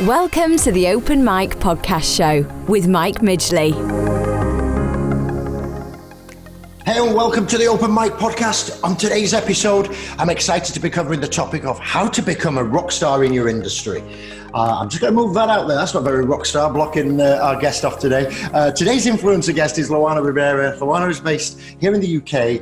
Welcome to the Open Mic Podcast Show with Mike Midgley. Hey and welcome to the Open Mic Podcast. On today's episode, I'm excited to be covering the topic of how to become a rock star in your industry. I'm just going to move that out there. That's not very rock star, blocking our guest off today. Today's influencer guest is Luana Ribeira. Luana is based here in the UK.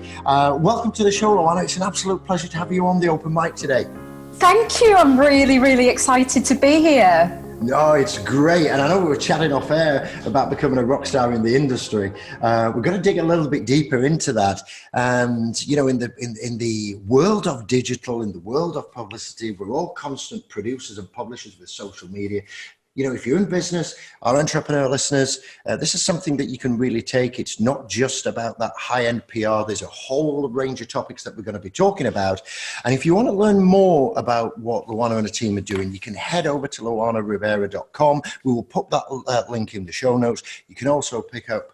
Welcome to the show, Luana. It's an absolute pleasure to have you on the Open Mic today. Thank you. I'm really excited to be here. No, it's great. And I know we were chatting off air about becoming a rock star in the industry. We're going to dig a little bit deeper into that. And, you know, in the world of digital, in the world of publicity, we're all constant producers and publishers with social media. You know, if you're in business, our entrepreneur listeners, this is something that you can really take. It's not just about that high-end PR. There's a whole range of topics that we're going to be talking about. And if you want to learn more about what Luana and the team are doing, you can head over to luanaribeira.com. We will put that link in the show notes. You can also pick up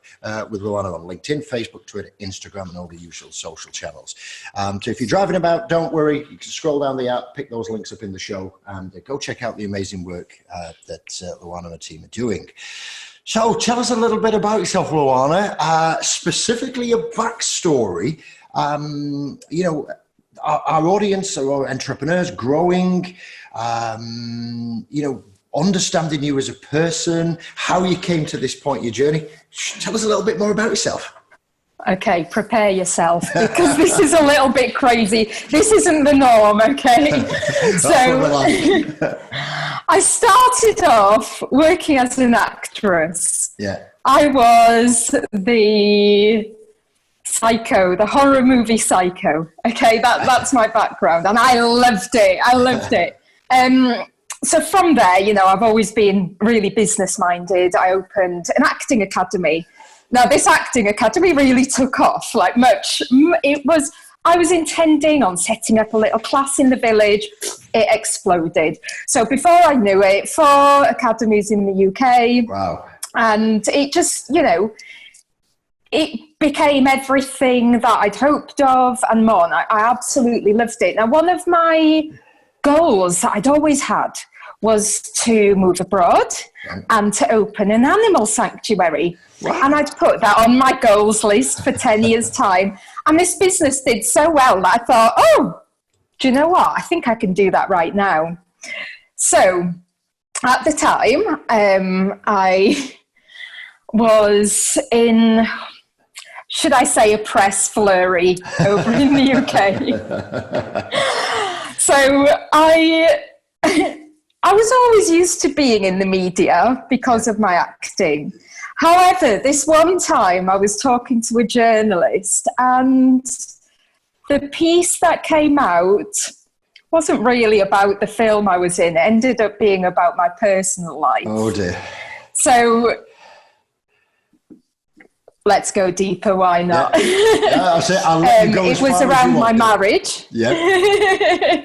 with Luana on LinkedIn, Facebook, Twitter, Instagram, and all the usual social channels. So if you're driving about, don't worry. You can scroll down the app, pick those links up in the show, and go check out the amazing work that Luana and the team are doing. So tell us a little bit about yourself, Luana, specifically your backstory. You know, our audience are entrepreneurs growing, you know, understanding you as a person, how you came to this point in your journey. Tell us a little bit more about yourself. Okay, prepare yourself because this is a little bit crazy. This isn't the norm, okay? So I started off working as an actress. Yeah. I was the Psycho, the horror movie Psycho. Okay, that's my background and I loved it. So from there, you know, I've always been really business minded. I opened an acting academy. Now, this acting academy really took off, like much. I was intending on setting up a little class in the village. It exploded. So before I knew it, 4 academies in the UK. Wow. And it just, you know, it became everything that I'd hoped of and more. And I absolutely loved it. Now, one of my goals that I'd always had was to move abroad and to open an animal sanctuary. Wow. And I'd put that on my goals list for 10 years' time. And this business did so well that I thought, oh, do you know what? I think I can do that right now. So at the time, I was in, should I say, a press flurry over in the UK. So I was always used to being in the media because of my acting. However, this one time I was talking to a journalist and the piece that came out wasn't really about the film I was in. It ended up being about my personal life. Oh dear. So let's go deeper, why not? Yeah, I'll let you go it was around my marriage. Yeah.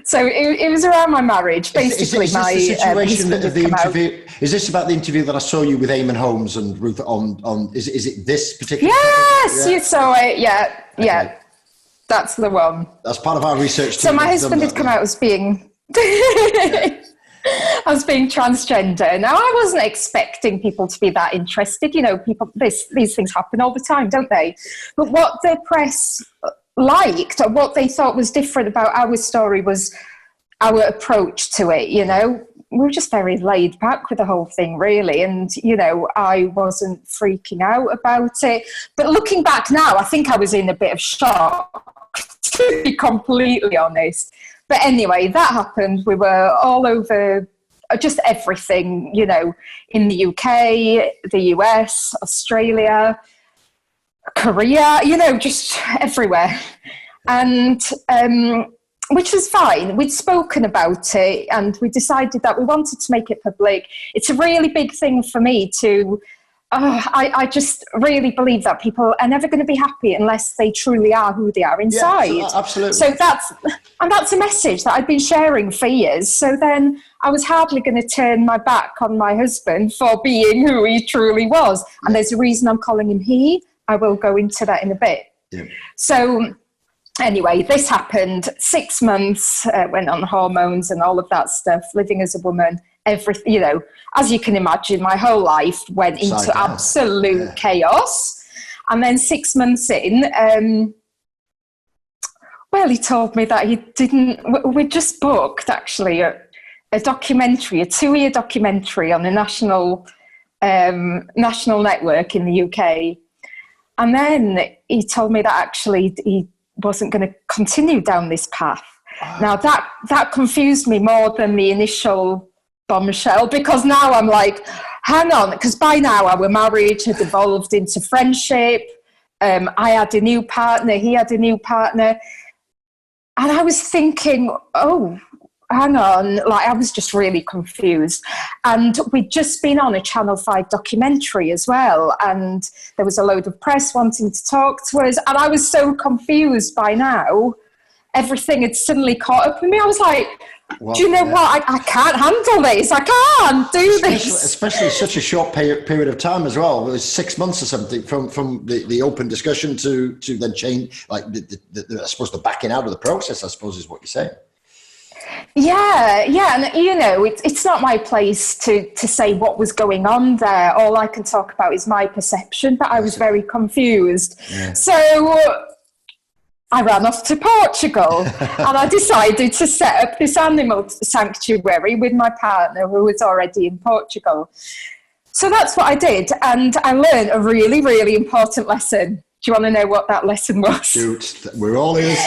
So it was around my marriage, basically. Is this the situation of the interview? Is this about the interview that I saw you with Eamon Holmes and Ruth on? Is it this particular? Yes, yeah. You saw it. Yeah, okay. Yeah, that's the one. That's part of our research. So my husband had come out as being, as being transgender. Now I wasn't expecting people to be that interested. You know, these things happen all the time, don't they? But what the press liked, or what they thought was different about our story, was our approach to it. You know, we were just very laid back with the whole thing, really, and you know, I wasn't freaking out about it. But looking back now, I think I was in a bit of shock, to be completely honest. But anyway, that happened. We were all over, just everything, you know, in the UK, the US, Australia, Korea, you know, just everywhere. And which was fine. We'd spoken about it and we decided that we wanted to make it public. It's a really big thing for me to, I just really believe that people are never going to be happy unless they truly are who they are inside. Yeah, absolutely. So that's a message that I've been sharing for years. So then I was hardly going to turn my back on my husband for being who he truly was. And there's a reason I'm calling him he. I will go into that in a bit. Yeah. So Anyway, this happened. 6 months, went on hormones and all of that stuff, living as a woman, everything, as you can imagine, my whole life went into absolute chaos. And then 6 months in, he told me that we just booked actually a documentary, a 2-year documentary on a national network in the UK. And then he told me that actually he wasn't going to continue down this path. Wow. Now that confused me more than the initial bombshell, because now I'm like, hang on, because by now our marriage had evolved into friendship. I had a new partner, he had a new partner. And I was thinking, oh, hang on, I was just really confused. And we'd just been on a Channel 5 documentary as well, and there was a load of press wanting to talk to us, and I was so confused by now. Everything had suddenly caught up with me. I was like, do you know what? I can't handle this. I can't do this. Especially such a short period of time as well. It was 6 months or something from the open discussion to then change, I suppose the backing out of the process, I suppose is what you're saying. Yeah, and it's not my place to say what was going on there. All I can talk about is my perception, but I was very confused. Yeah. So I ran off to Portugal and I decided to set up this animal sanctuary with my partner who was already in Portugal. So that's what I did, and I learned a really, really important lesson. Do you want to know what that lesson was? Shoot, we're all ears.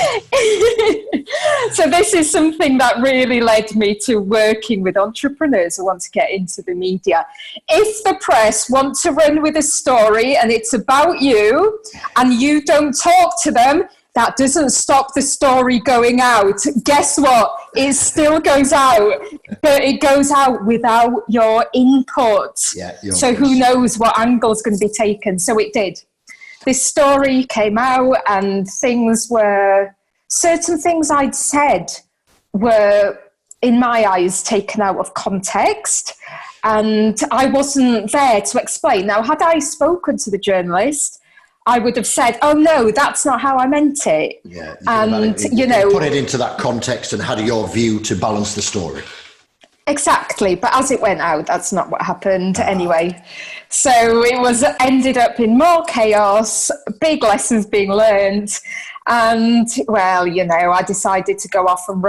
So this is something that really led me to working with entrepreneurs who want to get into the media. If the press want to run with a story and it's about you and you don't talk to them, that doesn't stop the story going out. Guess what? It still goes out, but it goes out without your input. Yeah, so who knows what angle is going to be taken? So it did. This story came out, and certain things I'd said were, in my eyes, taken out of context, and I wasn't there to explain. Now, had I spoken to the journalist, I would have said, oh no, that's not how I meant it. Yeah, and put it into that context and had your view to balance the story. Exactly, but as it went out, that's not what happened anyway. So it ended up in more chaos, big lessons being learned, and I decided to go off and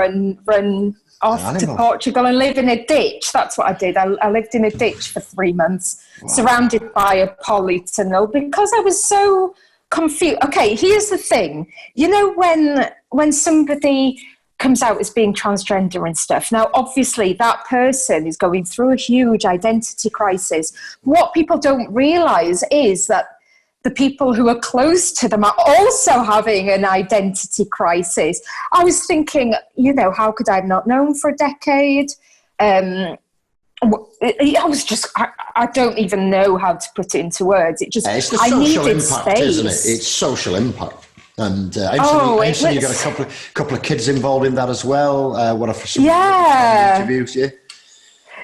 run off to Portugal and live in a ditch. That's what I did. I lived in a ditch for 3 months, surrounded by a polytunnel, because I was so confused. Okay, here's the thing. When somebody comes out as being transgender and stuff, now obviously that person is going through a huge identity crisis. What people don't realise is that the people who are close to them are also having an identity crisis. I was thinking, how could I have not known for a decade? I don't even know how to put it into words. It's the social impact, isn't it? It's social impact. And I see you got a couple of kids involved in that as well. Interviews, yeah.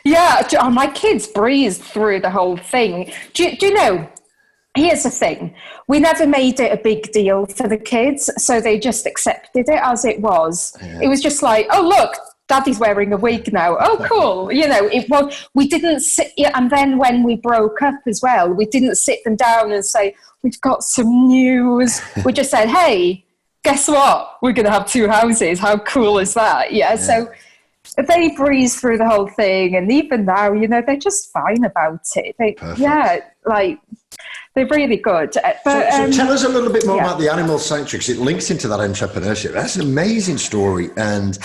Yeah, my kids breezed through the whole thing. Do you know? Here's the thing. We never made it a big deal for the kids, so they just accepted it as it was. Yeah. It was just like, oh, look, Daddy's wearing a wig now. Oh, cool. We didn't sit, and then when we broke up as well, we didn't sit them down and say, we've got some news. We just said, hey, guess what? We're going to have 2 houses. How cool is that? Yeah. So they breezed through the whole thing, and even now, they're just fine about it. They're really good. But, so tell us a little bit more about the animal sanctuary, because it links into that entrepreneurship. That's an amazing story. And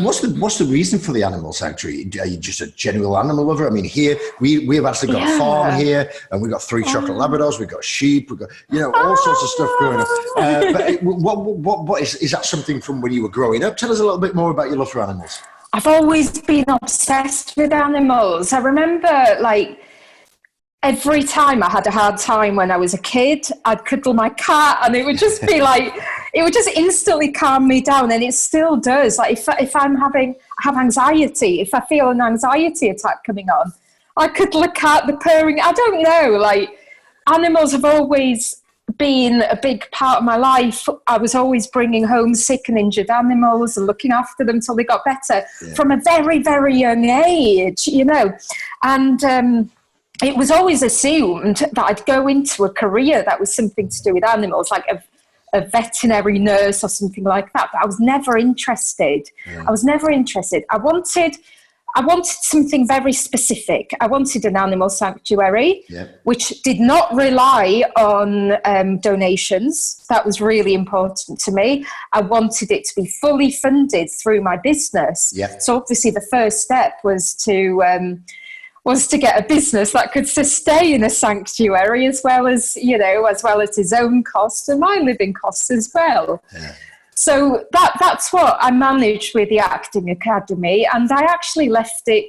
what's the reason for the animal sanctuary? Are you just a genuine animal lover? I mean, here we've actually got a farm here, and we've got 3 chocolate Labradors, we've got sheep, we've got all sorts of stuff going on. But what is that something from when you were growing up? Tell us a little bit more about your love for animals. I've always been obsessed with animals. I remember every time I had a hard time when I was a kid, I'd cuddle my cat, and it would just be it would just instantly calm me down, and it still does. If I have anxiety, if I feel an anxiety attack coming on, I cuddle a cat, the purring. I don't know, animals have always been a big part of my life. I was always bringing home sick and injured animals and looking after them till they got better from a very, very young age, you know. And it was always assumed that I'd go into a career that was something to do with animals, like a veterinary nurse or something like that. But I was never interested. I was never interested. I wanted something very specific. I wanted an animal sanctuary, which did not rely on donations. That was really important to me. I wanted it to be fully funded through my business. So obviously the first step was to get a business that could sustain a sanctuary as well as his own costs and my living costs as well. So that's what I managed with the Acting Academy, and I actually left it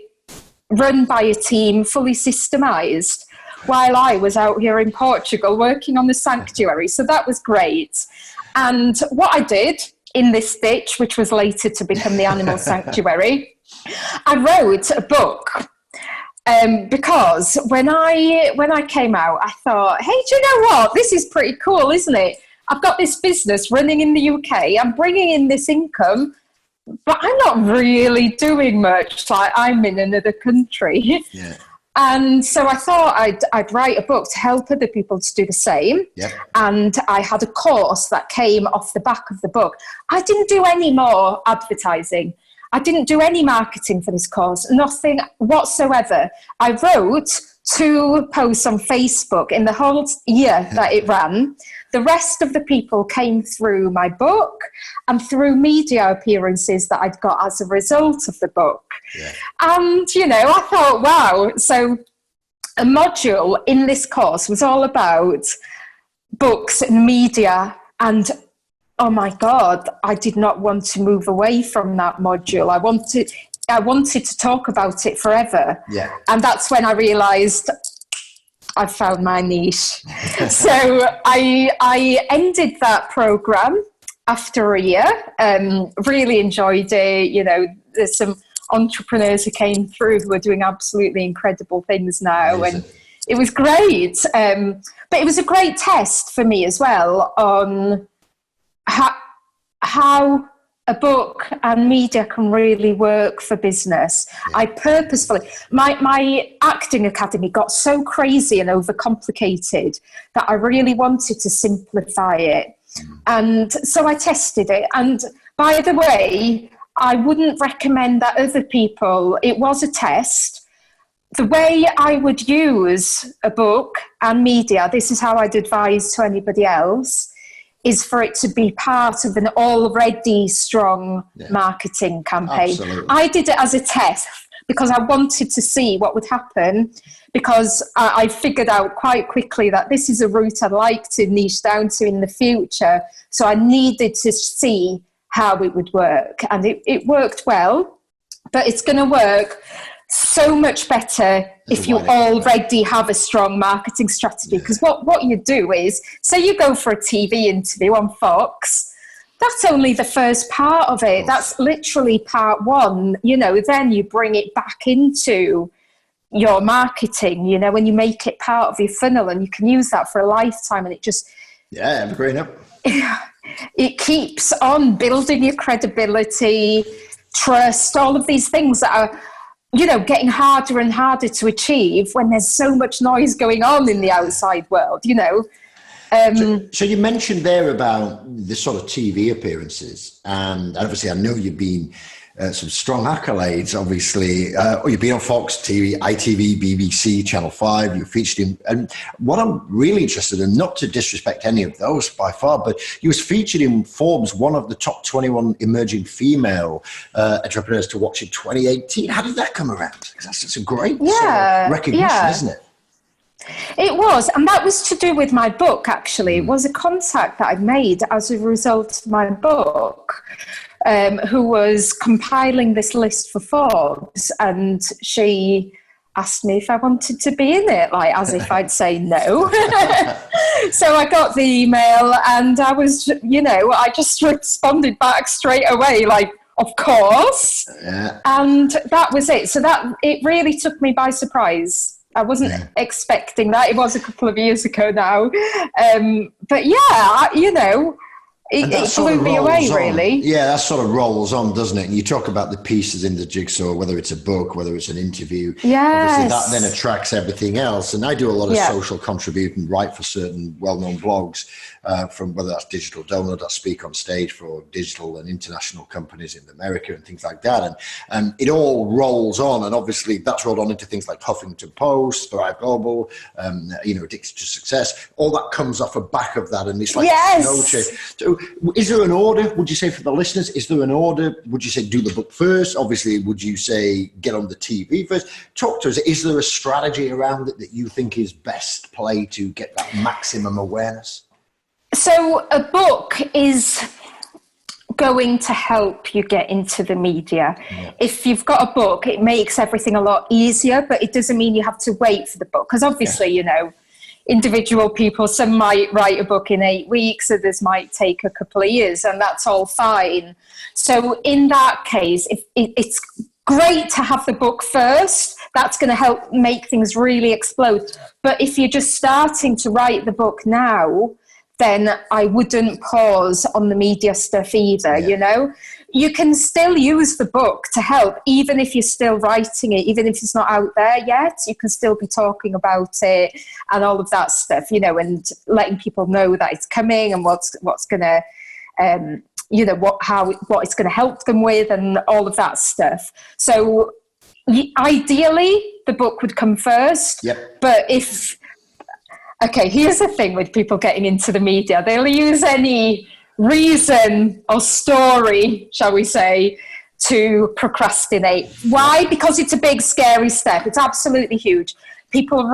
run by a team, fully systemised, while I was out here in Portugal working on the sanctuary. So that was great. And what I did in this ditch, which was later to become the Animal Sanctuary, I wrote a book. Because when I came out, I thought, hey, do you know what? This is pretty cool, isn't it? I've got this business running in the UK. I'm bringing in this income, but I'm not really doing much. Like, I'm in another country. And so I thought I'd write a book to help other people to do the same. And I had a course that came off the back of the book. I didn't do any more advertising. I didn't do any marketing for this course, nothing whatsoever. I wrote 2 posts on Facebook in the whole year that it ran. The rest of the people came through my book and through media appearances that I'd got as a result of the book. And, you know, I thought, wow. So a module in this course was all about books and media, and oh my God, I did not want to move away from that module. I wanted to talk about it forever. And that's when I realised I found my niche. So I ended that programme after a year. Really enjoyed it. You know, there's some entrepreneurs who came through who are doing absolutely incredible things now. Amazing. And it was great. But it was a great test for me as well on how a book and media can really work for business. I purposefully, my Acting Academy got so crazy and overcomplicated that I really wanted to simplify it. And so I tested it. And by the way, I wouldn't recommend that other people. It was a test. The way I would use a book and media, this is how I'd advise to anybody else, is for it to be part of an already strong marketing campaign. Absolutely. I did it as a test because I wanted to see what would happen, because I figured out quite quickly that this is a route I'd like to niche down to in the future. So I needed to see how it would work. And it worked well, but it's going to work so much better if you already have a strong marketing strategy. Because what you do is, say you go for a TV interview on Fox, that's only the first part of it. That's literally part one. You know, then you bring it back into your marketing, you know, when you make it part of your funnel, and you can use that for a lifetime, and it just... evergreen up. It keeps on building your credibility, trust, all of these things that are, you know, getting harder and harder to achieve when there's so much noise going on in the outside world, you know. So you mentioned there about the sort of TV appearances, and obviously I know you've been some strong accolades, obviously. You've been on Fox TV, ITV, BBC, Channel 5, you featured in, and what I'm really interested in, not to disrespect any of those by far, but you was featured in Forbes, one of the top 21 emerging female entrepreneurs to watch in 2018. How did that come around? Because that's such a great sort of recognition, isn't it? It was, and that was to do with my book, actually. It was a contact that I made as a result of my book, who was compiling this list for Forbes, and she asked me if I wanted to be in it, like as if I'd say no. So I got the email, and I was, you know, I just responded back straight away, like, of course. And that was it. So that, it really took me by surprise. I wasn't expecting that. It was a couple of years ago now. But yeah, you know, it blew me away, really. Yeah, that sort of rolls on, doesn't it? And you talk about the pieces in the jigsaw, whether it's a book, whether it's an interview. Yes. Obviously, that then attracts everything else. And I do a lot of social contributing, write for certain well-known blogs, from whether that's Digital Donut, I speak on stage for digital and international companies in America and things like that. And it all rolls on. And obviously, that's rolled on into things like Huffington Post, Thrive Global, you know, Addicted to Success. All that comes off the back of that. And it's like no change. So, is there an order, would you say, for the listeners? Is there an order? Would you say do the book first? Obviously, would you say get on the TV first? Talk to us. Is there a strategy around it that you think is best play to get that maximum awareness? So a book is going to help you get into the media. Yeah. If you've got a book, it makes everything a lot easier, but it doesn't mean you have to wait for the book. Because obviously, you know, individual people, some might write a book in 8 weeks, others might take a couple of years, and that's all fine. So in that case, it's great to have the book first. That's going to help make things really explode. But if you're just starting to write the book now, then I wouldn't pause on the media stuff either, you know? You can still use the book to help, even if you're still writing it, even if it's not out there yet, you can still be talking about it and all of that stuff, you know, and letting people know that it's coming and what's going to, you know, what it's going to help them with and all of that stuff. So ideally, the book would come first, but okay, here's the thing with people getting into the media. They'll use any reason or story, shall we say, to procrastinate. Why? Because it's a big, scary step. It's absolutely huge. People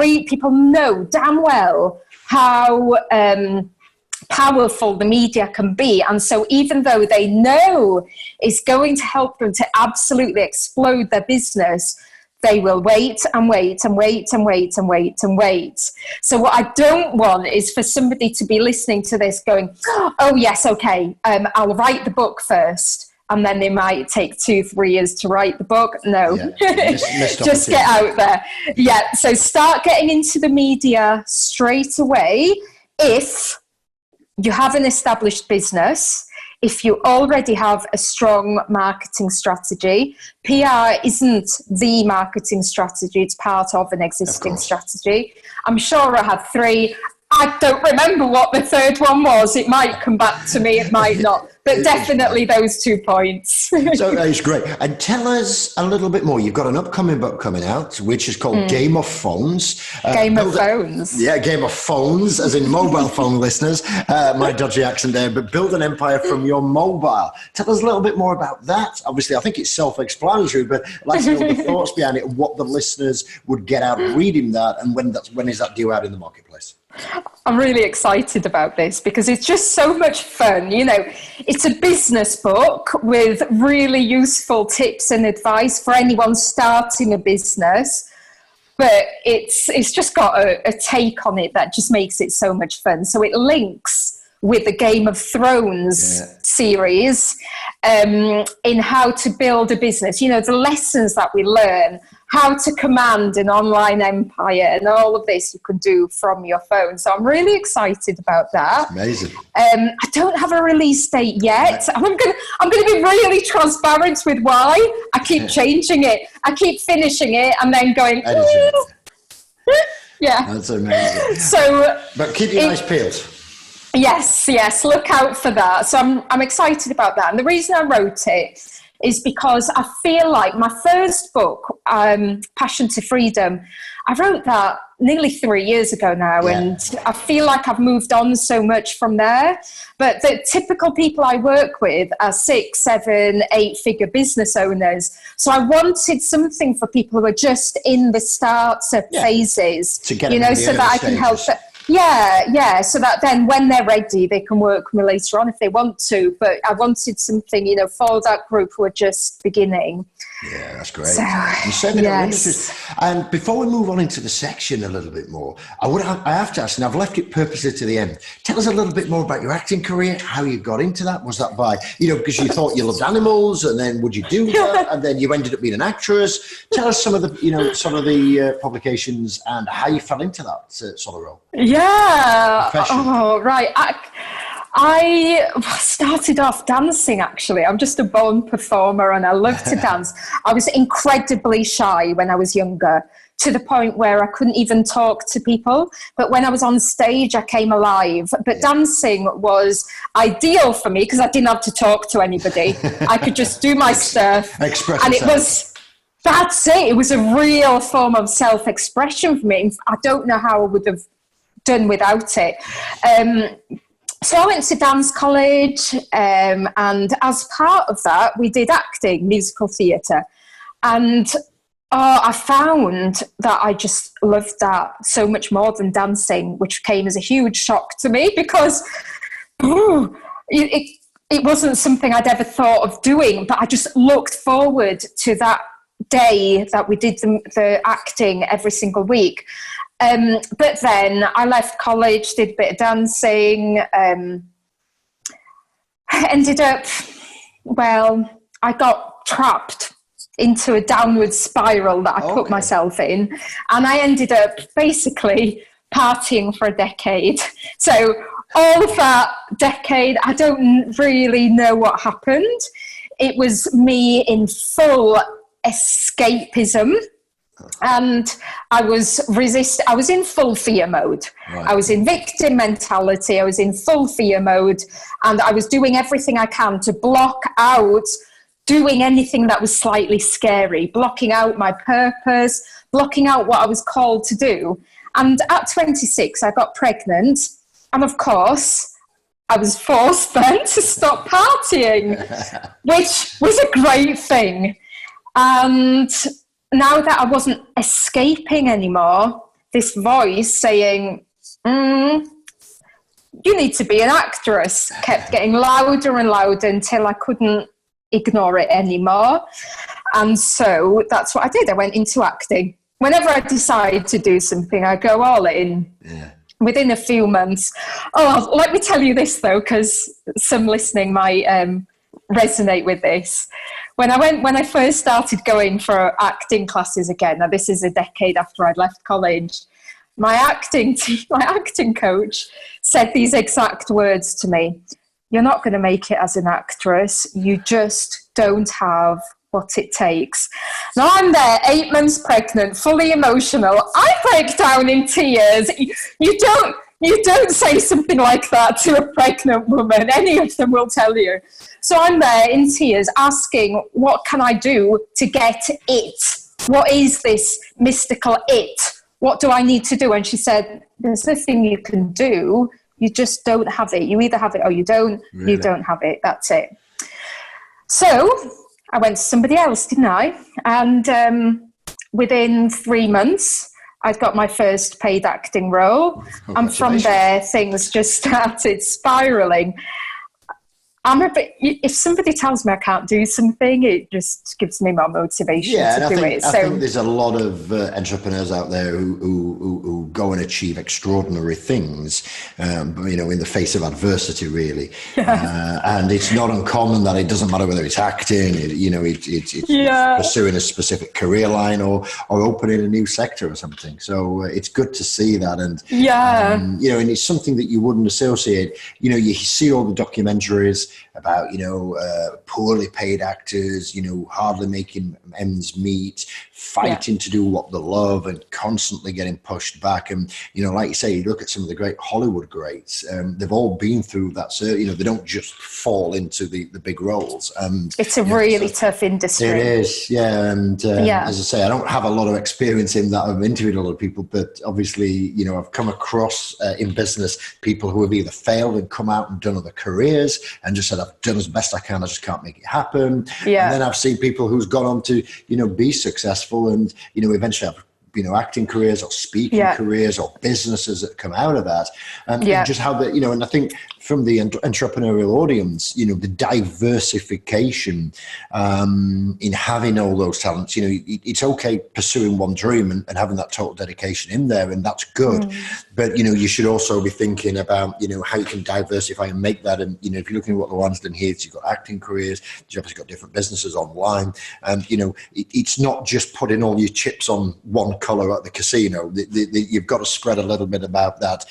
know damn well how powerful the media can be. And so even though they know it's going to help them to absolutely explode their business, they will wait and wait and wait and wait and wait and wait. So what I don't want is for somebody to be listening to this going, oh yes, okay, I'll write the book first. And then they might take 2-3 years to write the book. No, just get out there. Yeah, so start getting into the media straight away. If you have an established business, if you already have a strong marketing strategy, PR isn't the marketing strategy, it's part of an existing strategy. I'm sure I had 3. I don't remember what the third one was. It might come back to me, it might not. But definitely those 2 points. So that's great. And tell us a little bit more. You've got an upcoming book coming out, which is called Game of Phones. Game of Phones. Yeah, Game of Phones, as in mobile phone listeners. My dodgy accent there, but build an empire from your mobile. Tell us a little bit more about that. Obviously, I think it's self-explanatory, but I'd like to know the thoughts behind it and what the listeners would get out of reading that, and when is that due out in the marketplace? I'm really excited about this because it's just so much fun. You know, it's a business book with really useful tips and advice for anyone starting a business, but it's just got a take on it that just makes it so much fun. So it links with the Game of Thrones series in how to build a business. You know, the lessons that we learn, how to command an online empire, and all of this you can do from your phone. So I'm really excited about that. Amazing. I don't have a release date yet. I'm going to be really transparent with why. I keep changing it. I keep finishing it and then going, yeah. That's amazing. So, but keep your eyes peeled. Yes, look out for that. So I'm excited about that. And the reason I wrote it is because I feel like my first book, Passion to Freedom, I wrote that nearly 3 years ago now, and I feel like I've moved on so much from there. But the typical people I work with are 6, 7, 8-figure business owners. So I wanted something for people who are just in the startup phases, you know, so that I can help them. Yeah. So that then when they're ready, they can work with me later on if they want to. But I wanted something, for that group who are just beginning. Yeah, that's great. So, You said it yes. And before we move on into the section a little bit more, I have to ask, and I've left it purposely to the end. Tell us a little bit more about your acting career, how you got into that. Was that by, because you thought you loved animals, and then would you do that, and then you ended up being an actress? Tell us some of the publications and how you fell into that sort of role. Yeah. Profession. Oh, right. I started off dancing, actually. I'm just a born performer and I love to dance. I was incredibly shy when I was younger, to the point where I couldn't even talk to people. But when I was on stage, I came alive. But dancing was ideal for me because I didn't have to talk to anybody. I could just do my stuff. Express and yourself. That's it. It was a real form of self-expression for me. I don't know how I would have done without it. So I went to dance college, and as part of that, we did acting, musical theatre. And I found that I just loved that so much more than dancing, which came as a huge shock to me because it wasn't something I'd ever thought of doing, but I just looked forward to that day that we did the acting every single week. But then I left college, did a bit of dancing, ended up, I got trapped into a downward spiral that I put myself in. And I ended up basically partying for a decade. So all of that decade, I don't really know what happened. It was me in full escapism. And I was in full fear mode. Right. I was in victim mentality. I was in full fear mode. And I was doing everything I can to block out doing anything that was slightly scary, blocking out my purpose, blocking out what I was called to do. And at 26, I got pregnant. And of course, I was forced then to stop partying, which was a great thing. And now that I wasn't escaping anymore, this voice saying, you need to be an actress, kept getting louder and louder until I couldn't ignore it anymore. And so that's what I did. I went into acting. Whenever I decide to do something, I go all in. Yeah. Within a few months. Oh, let me tell you this, though, because some listening might resonate with this. When I first started going for acting classes again, now this is a decade after I'd left college, my acting coach said these exact words to me: "You're not going to make it as an actress. You just don't have what it takes." Now I'm there, 8 months pregnant, fully emotional. I break down in tears. You don't say something like that to a pregnant woman. Any of them will tell you. So I'm there in tears asking, what can I do to get it? What is this mystical it? What do I need to do? And she said, there's nothing you can do. You just don't have it. You either have it or you don't. Really? You don't have it. That's it. So I went to somebody else, didn't I? And within 3 months, I'd got my first paid acting role. And from there, things just started spiraling. If somebody tells me I can't do something, it just gives me more motivation to do it. I think there's a lot of entrepreneurs out there who go and achieve extraordinary things, in the face of adversity, really. Yeah. And it's not uncommon that it doesn't matter whether it's acting, it's pursuing a specific career line or opening a new sector or something. So it's good to see that. And, and it's something that you wouldn't associate. You see all the documentaries about poorly paid actors, hardly making ends meet, fighting to do what they love and constantly getting pushed back. And like you say, you look at some of the great Hollywood greats, they've all been through that. So they don't just fall into the big roles. It's a really tough industry. It is, and as I say, I don't have a lot of experience in that. I've interviewed a lot of people, but obviously I've come across in business people who have either failed and come out and done other careers and just said, I've done as best I can, I just can't make it happen. And then I've seen people who's gone on to be successful and eventually have acting careers or speaking careers or businesses that come out of that, and just how the, and I think from the entrepreneurial audience, the diversification in having all those talents, it's okay pursuing one dream and having that total dedication in there, and that's good. But, you should also be thinking about, how you can diversify and make that. And, if you're looking at what Luana's done here, you've got acting careers, you've obviously got different businesses online. And, it's not just putting all your chips on one color at the casino. You've got to spread a little bit about that.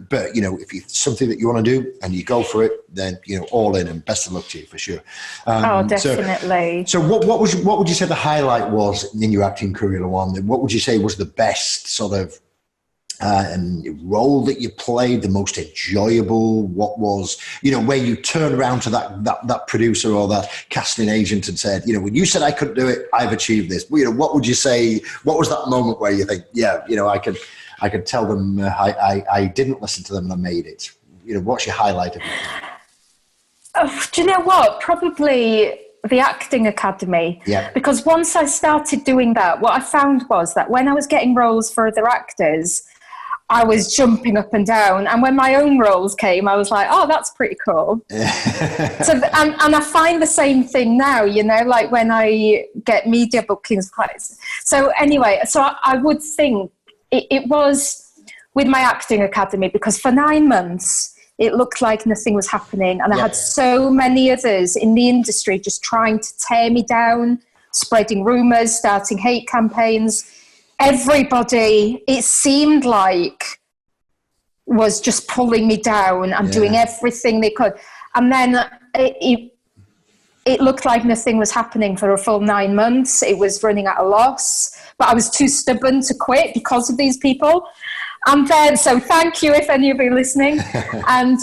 But, if it's something that you want to do and you go for it, then, all in, and best of luck to you for sure. Definitely. So what would you say the highlight was in your acting career, Luana? What would you say was the best sort of role that you played, the most enjoyable? What was, where you turned around to that producer or that casting agent and said, when you said I couldn't do it, I've achieved this. What would you say? What was that moment where you think, I could tell them I didn't listen to them and I made it? What's your highlight of it? Oh, do you know what? Probably the Acting Academy. Yeah. Because once I started doing that, what I found was that when I was getting roles for other actors, I was jumping up and down. And when my own roles came, I was like, oh, that's pretty cool. And I find the same thing now, like when I get media bookings. So anyway, I would think it was with my Acting Academy, because for 9 months, it looked like nothing was happening. And I had so many others in the industry just trying to tear me down, spreading rumours, starting hate campaigns. Everybody, it seemed like, was just pulling me down and doing everything they could. And then it looked like nothing was happening for a full 9 months. It was running at a loss, but I was too stubborn to quit because of these people. And then, so thank you if any of you are listening. And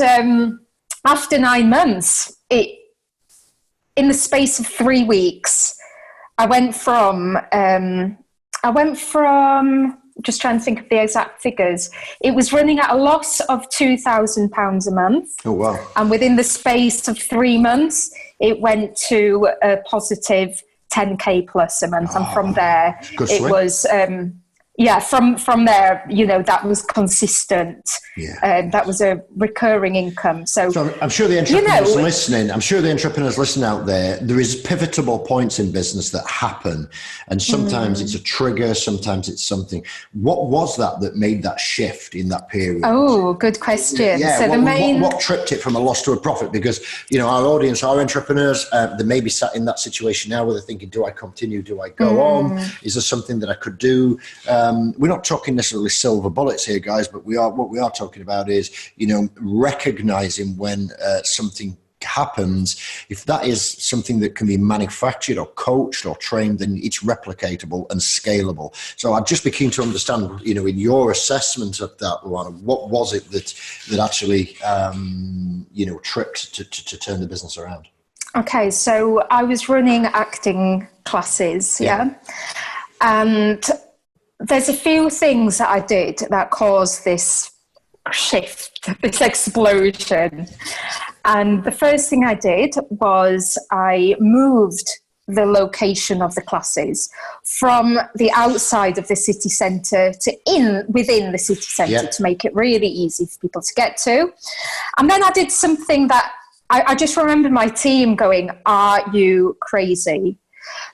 after 9 months, in the space of 3 weeks, I went from just trying to think of the exact figures. It was running at a loss of £2,000 a month. Oh, wow. And within the space of 3 months, it went to a positive 10K plus a month. And from there, it was... from there, that was consistent. That was a recurring income. So I'm sure the entrepreneurs listening, listening out there is pivotal points in business that happen. And sometimes it's a trigger, sometimes it's something. What was that made that shift in that period? Oh, good question. Yeah, so what tripped it from a loss to a profit? Because, our audience, our entrepreneurs, they may be sat in that situation now where they're thinking, do I continue? Do I go on? Is there something that I could do? We're not talking necessarily silver bullets here, guys, but what we are talking about is, recognizing when something happens. If that is something that can be manufactured or coached or trained, then it's replicatable and scalable. So I'd just be keen to understand, in your assessment of that, Luana, what was it that actually, tripped to turn the business around? Okay, so I was running acting classes, and there's a few things that I did that caused this shift, this explosion. And the first thing I did was I moved the location of the classes from the outside of the city centre to within the city centre to make it really easy for people to get to. And then I did something that I just remember my team going, "Are you crazy?"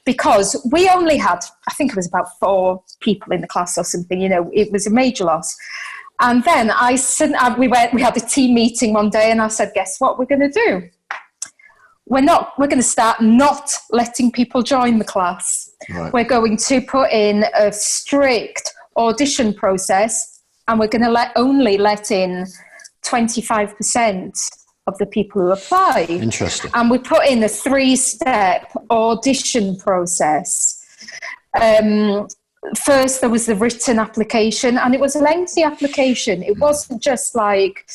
Because we only had, I think it was about 4 people in the class or something, it was a major loss. And then we had a team meeting one day and I said, guess what we're going to do? We're going to start not letting people join the class. Right. We're going to put in a strict audition process and we're going to only let in 25% of the people who apply. Interesting. And we put in a 3-step audition process. First, there was the written application, and it was a lengthy application. It wasn't just like,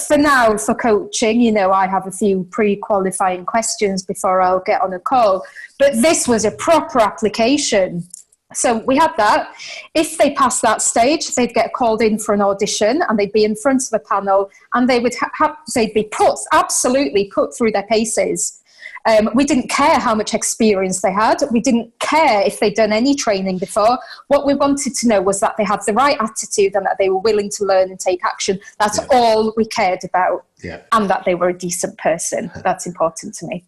for now, for coaching, I have a few pre-qualifying questions before I'll get on a call. But this was a proper application. So we had that. If they passed that stage, they'd get called in for an audition and they'd be in front of a panel and they would they'd be absolutely put through their paces. We didn't care how much experience they had. We didn't care if they'd done any training before. What we wanted to know was that they had the right attitude and that they were willing to learn and take action. That's all we cared about. Yeah. And that they were a decent person. That's important to me.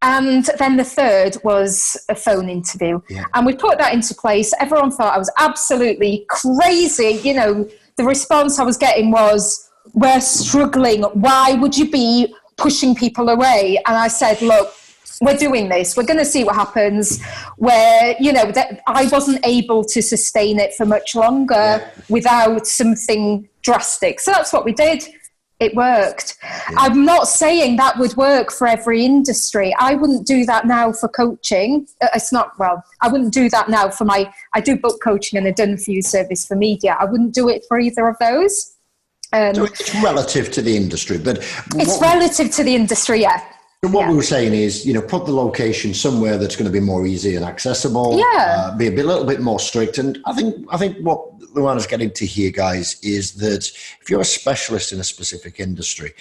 And then the third was a phone interview. Yeah. And we put that into place. Everyone thought I was absolutely crazy. You know, the response I was getting was, we're struggling. Why would you be pushing people away? And I said, look, we're doing this. We're going to see what happens. Where, you know, that I wasn't able to sustain it for much longer without something drastic. So that's what we did. It worked. Yeah. I'm not saying that would work for every industry. I wouldn't do that now for coaching. I wouldn't do that now for I do book coaching and I've done a few service for media. I wouldn't do it for either of those. So it's relative to the industry, but... It's relative to the industry, yeah. And what we were saying is, you know, put the location somewhere that's going to be more easy and accessible, be a little bit more strict. And I think what Luana's getting to here, guys, is that if you're a specialist in a specific industry,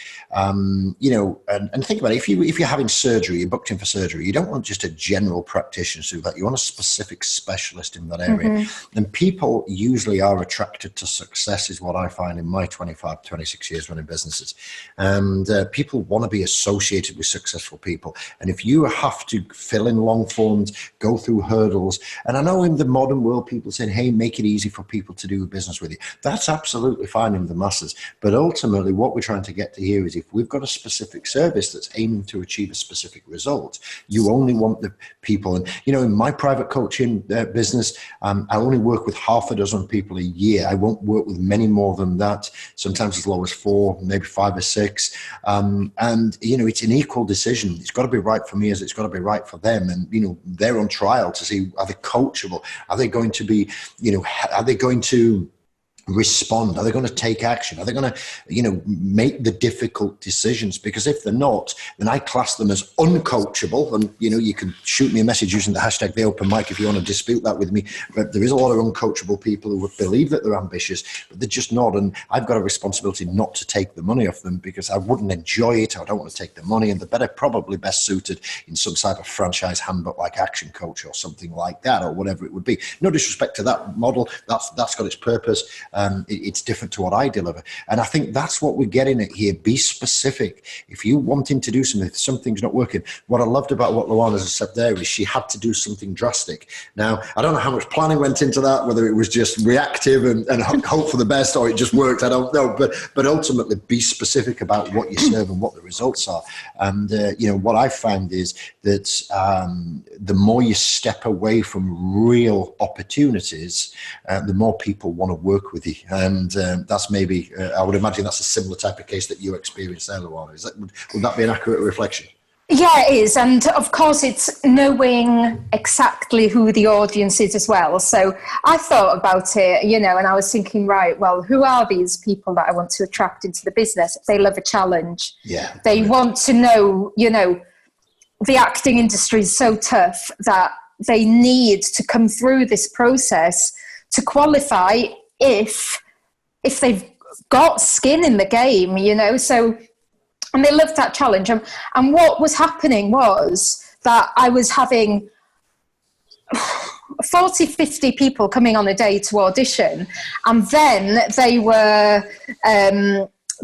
you know, and think about it, if you're having surgery, you're booked in for surgery, you don't want just a general practitioner to do that. You want a specific specialist in that area. Mm-hmm. And people usually are attracted to success, is what I find in my 25, 26 years running businesses. And people want to be associated with successful people. And if you have to fill in long forms, go through hurdles, and I know in the modern world, people saying, hey, make it easy for people to do business with you. That's absolutely fine in the masses. But ultimately, what we're trying to get to here is if we've got a specific service that's aiming to achieve a specific result, you only want the people. And, you know, in my private coaching business, I only work with half a dozen people a year. I won't work with many more than that, sometimes as low as 4, maybe 5 or 6. And, you know, it's an equal decision. It's got to be right for me as it's got to be right for them. And, you know, they're on trial to see, are they coachable? Are they going to be, you know, are they going to respond? Are they going to take action? Are they going to, you know, make the difficult decisions? Because if they're not, then I class them as uncoachable. And, you know, you can shoot me a message using the hashtag #TheOpenMic if you want to dispute that with me. But there is a lot of uncoachable people who believe that they're ambitious, but they're just not. And I've got a responsibility not to take the money off them because I wouldn't enjoy it. I don't want to take the money. And they're probably best suited in some type of franchise handbook like Action Coach or something like that, or whatever it would be. No disrespect to that model. That's got its purpose. It's different to what I deliver. And I think that's what we're getting at here. Be specific. If you're wanting to do something, if something's not working, what I loved about what Luana has said there is she had to do something drastic. Now, I don't know how much planning went into that, whether it was just reactive and hope for the best or it just worked. I don't know. But ultimately, be specific about what you serve and what the results are. And, you know, what I found is that the more you step away from real opportunities, the more people want to work with you. And that's maybe, I would imagine that's a similar type of case that you experienced there, Luana. Would that be an accurate reflection? Yeah, it is. And of course, it's knowing exactly who the audience is as well. So I thought about it, you know, and I was thinking, right, well, who are these people that I want to attract into the business? They love a challenge. Yeah. They want to know, you know, the acting industry is so tough that they need to come through this process to qualify if they've got skin in the game, you know. So, and they loved that challenge. And what was happening was that I was having 40, 50 people coming on a day to audition. And then they were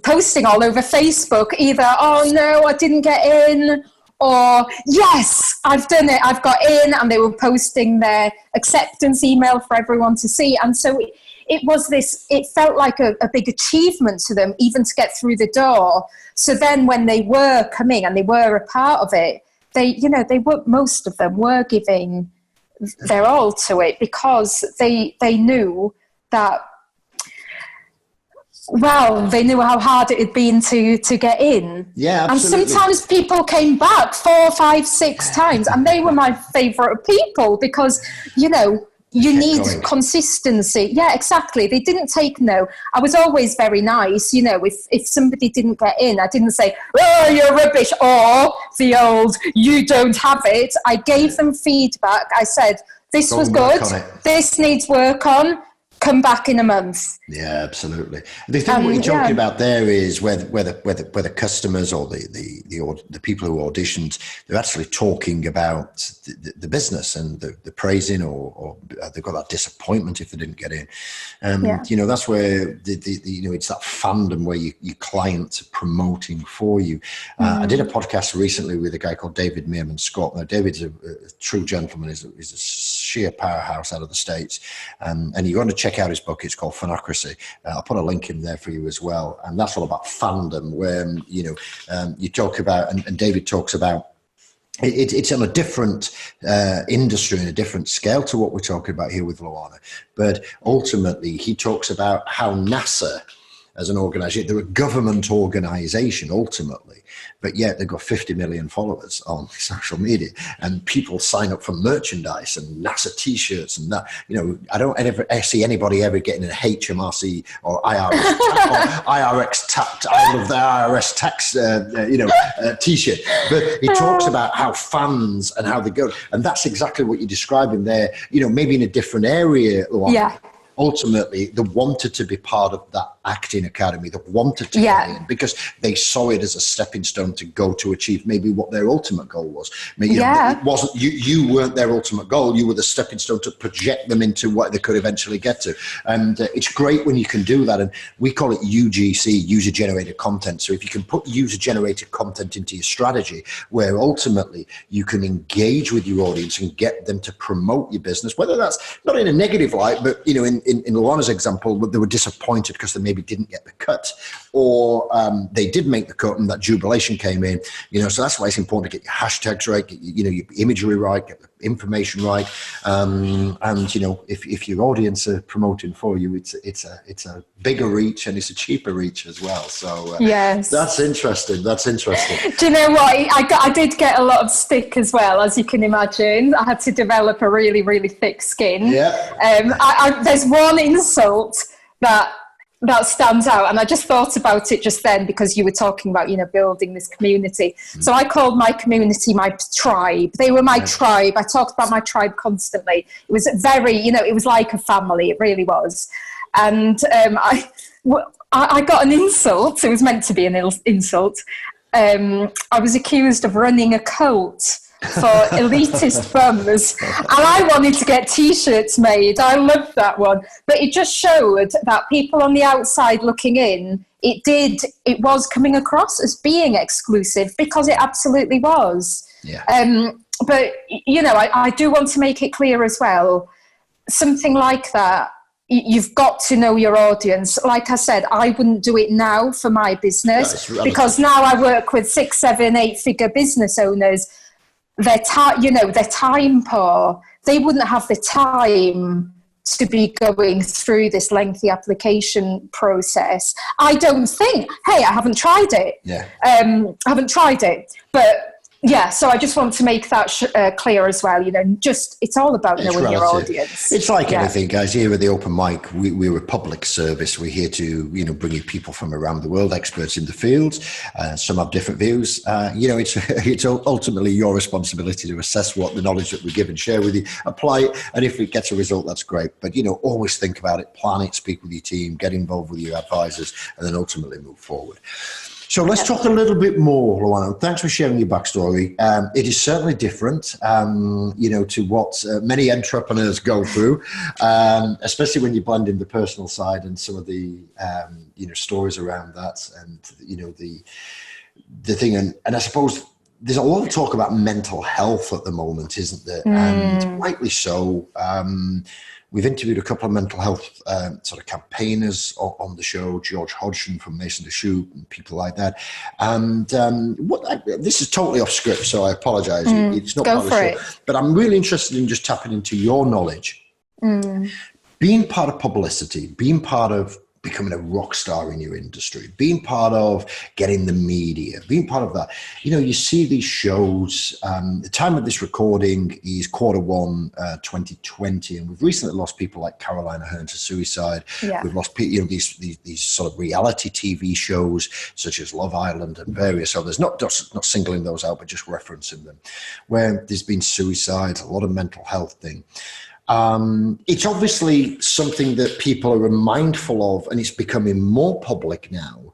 posting all over Facebook, either, oh no, I didn't get in, or yes, I've done it, I've got in. And they were posting their acceptance email for everyone to see. And so it was this, it felt like a big achievement to them, even to get through the door. So then when they were coming and they were a part of it, most of them were giving their all to it because they knew that, well, they knew how hard it had been to get in. Yeah, absolutely. And sometimes people came back 4, 5, 6 times, and they were my favourite people because, you know, you need consistency. Yeah, exactly. They didn't take no. I was always very nice. You know, if somebody didn't get in, I didn't say, oh, you're rubbish, or the old, you don't have it. I gave them feedback. I said, this was good. This needs work on. come back in a month. Yeah, absolutely. The thing what you're talking about there is where the customers or the people who auditioned, they're actually talking about the business and the praising or they've got that disappointment if they didn't get in. You know, that's where it's that fandom where your clients are promoting for you. I did a podcast recently with a guy called David Meerman Scott. Now, David's a true gentleman. He's a sheer powerhouse out of the States. And you're going to check out his book. It's called Fanocracy. I'll put a link in there for you as well. And that's all about fandom, where, you talk about, and David talks about, it's on a different industry and a different scale to what we're talking about here with Luana. But ultimately, he talks about how NASA, as an organization, they're a government organization ultimately, but yet they've got 50 million followers on social media, and people sign up for merchandise and NASA t-shirts and that. You know, I don't ever see anybody ever getting an HMRC or IRS or IRX tax. I love the IRS tax, t-shirt. But he talks about how fans and how they go, and that's exactly what you're describing there. You know, maybe in a different area. Yeah. Ultimately, they wanted to be part of that acting academy. They wanted to get in because they saw it as a stepping stone to go to achieve maybe what their ultimate goal was. Maybe, it wasn't you weren't their ultimate goal. You were the stepping stone to project them into what they could eventually get to. And it's great when you can do that. And we call it UGC, user generated content. So if you can put user generated content into your strategy, where ultimately you can engage with your audience and get them to promote your business, whether that's not in a negative light, but in Luana's example, they were disappointed because they maybe didn't get the cut, or they did make the cut and that jubilation came in. So that's why it's important to get your hashtags right, get your imagery right, get the information right, and if your audience are promoting for you, it's a bigger reach and it's a cheaper reach as well. So yes, that's interesting. Do you know what? I did get a lot of stick as well, as you can imagine. I had to develop a really, really thick skin. Yeah. There's one insult that stands out, and I just thought about it just then because you were talking about building this community. So I called my community my tribe. They were my tribe. I talked about my tribe constantly. It was very, it was like a family. It really was. And I got an insult. It was meant to be an insult. I was accused of running a cult for elitist bums, and I wanted to get t-shirts made. I loved that one, but it just showed that people on the outside looking in, it was coming across as being exclusive, because it absolutely was. But I do want to make it clear as well, something like that, you've got to know your audience. Like I said, I wouldn't do it now for my business, because now I work with 6, 7, 8-figure business owners. They're time poor. They wouldn't have the time to be going through this lengthy application process. I don't think. Hey, I haven't tried it. I haven't tried it, but. Yeah, so I just want to make that clear as well. It's all about knowing your audience. It's like anything, guys. Here at the Open Mic, we're a public service. We're here to, bring you people from around the world, experts in the fields. Some have different views. It's ultimately your responsibility to assess what the knowledge that we give and share with you, apply it, and if it gets a result, that's great. But always think about it, plan it, speak with your team, get involved with your advisors, and then ultimately move forward. So let's talk a little bit more, Luana. Thanks for sharing your backstory. It is certainly different, to what many entrepreneurs go through, especially when you blend in the personal side and some of the, stories around that, and the thing. And I suppose there's a lot of talk about mental health at the moment, isn't there? And rightly so. We've interviewed a couple of mental health sort of campaigners on the show, George Hodgson from Mason to Shoot and people like that. And this is totally off script, so I apologize. It's not part of the show. But I'm really interested in just tapping into your knowledge. Being part of publicity, being part of becoming a rock star in your industry, being part of getting the media, being part of that. You see these shows, the time of this recording is Q1 2020, and we've recently lost people like Carolina Hearn to suicide. We've lost these sort of reality TV shows such as Love Island and various others, not singling those out, but just referencing them, where there's been suicide, a lot of mental health thing. It's obviously something that people are mindful of, and it's becoming more public now.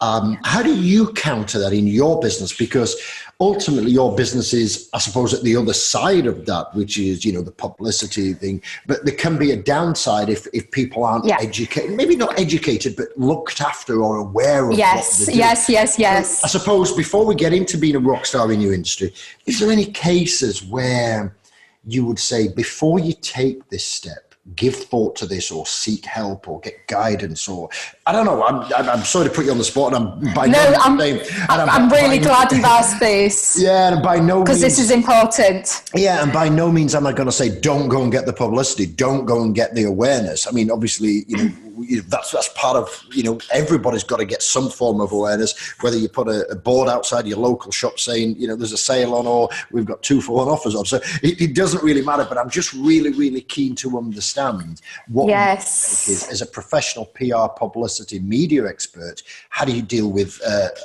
How do you counter that in your business? Because ultimately your business is, I suppose, at the other side of that, which is, the publicity thing. But there can be a downside if people aren't educated, maybe not educated, but looked after or aware of what they're doing. Yes. So I suppose before we get into being a rock star in your industry, is there any cases where you would say, before you take this step, give thought to this, or seek help, or get guidance, or I don't know. I'm sorry to put you on the spot, and I'm really glad you've asked this. Yeah, and by no means, because this is important. Yeah, and by no means am I going to say don't go and get the publicity, don't go and get the awareness. I mean, obviously, that's part of, everybody's got to get some form of awareness, whether you put a board outside your local shop saying, there's a sale on, or we've got 2 for 1 offers on. So it doesn't really matter, but I'm just really, really keen to understand what is, as a professional PR, publicity, media expert, how do you deal with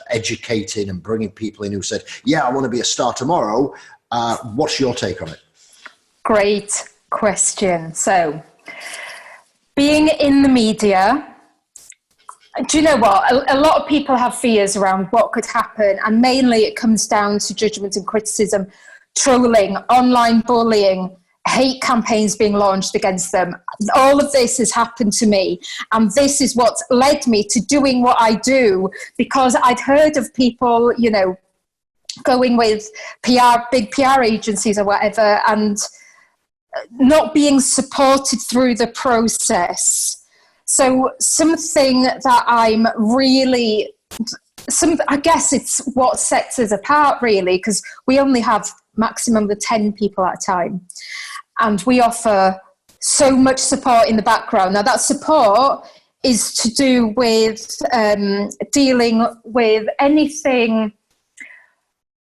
educating and bringing people in who said, I want to be a star tomorrow. What's your take on it? Great question. So, being in the media, do you know what? A lot of people have fears around what could happen, and mainly it comes down to judgment and criticism, trolling, online bullying, hate campaigns being launched against them. All of this has happened to me, and this is what led me to doing what I do, because I'd heard of people, going with big PR agencies or whatever, and not being supported through the process. So something that I'm really, I guess it's what sets us apart, really, because we only have maximum of 10 people at a time, and we offer so much support in the background. Now that support is to do with dealing with anything,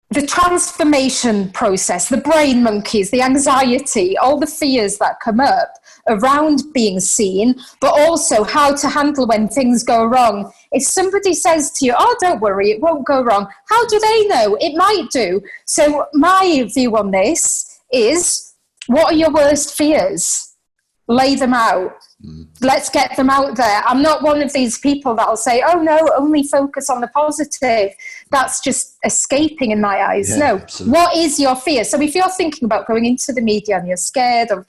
the transformation process, the brain monkeys, the anxiety, all the fears that come up around being seen, but also how to handle when things go wrong. If somebody says to you, don't worry, it won't go wrong, how do they know? It might do. So my view on this is, what are your worst fears? Lay them out. Let's get them out there. I'm not one of these people that'll say, oh no, only focus on the positive. That's just escaping in my eyes. Yeah, no. Absolutely. What is your fear? So if you're thinking about going into the media and you're scared of,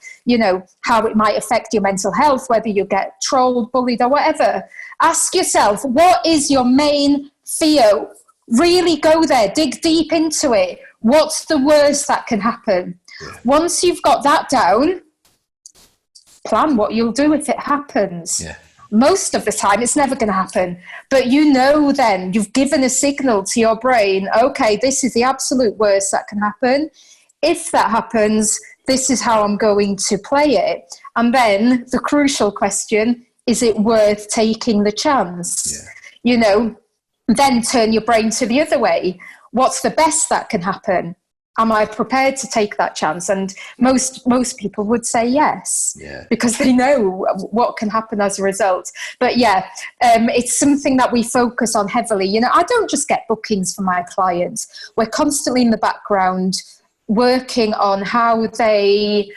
how it might affect your mental health, whether you get trolled, bullied or whatever, ask yourself, what is your main fear? Really go there, dig deep into it. What's the worst that can happen? Yeah. Once you've got that down, plan what you'll do if it happens. Yeah. Most of the time, it's never going to happen. But then you've given a signal to your brain, okay, this is the absolute worst that can happen. If that happens, this is how I'm going to play it. And then the crucial question, is it worth taking the chance? Yeah. Then turn your brain to the other way. What's the best that can happen? Am I prepared to take that chance? And most people would say yes, because they know what can happen as a result. But it's something that we focus on heavily. I don't just get bookings for my clients. We're constantly in the background working on how they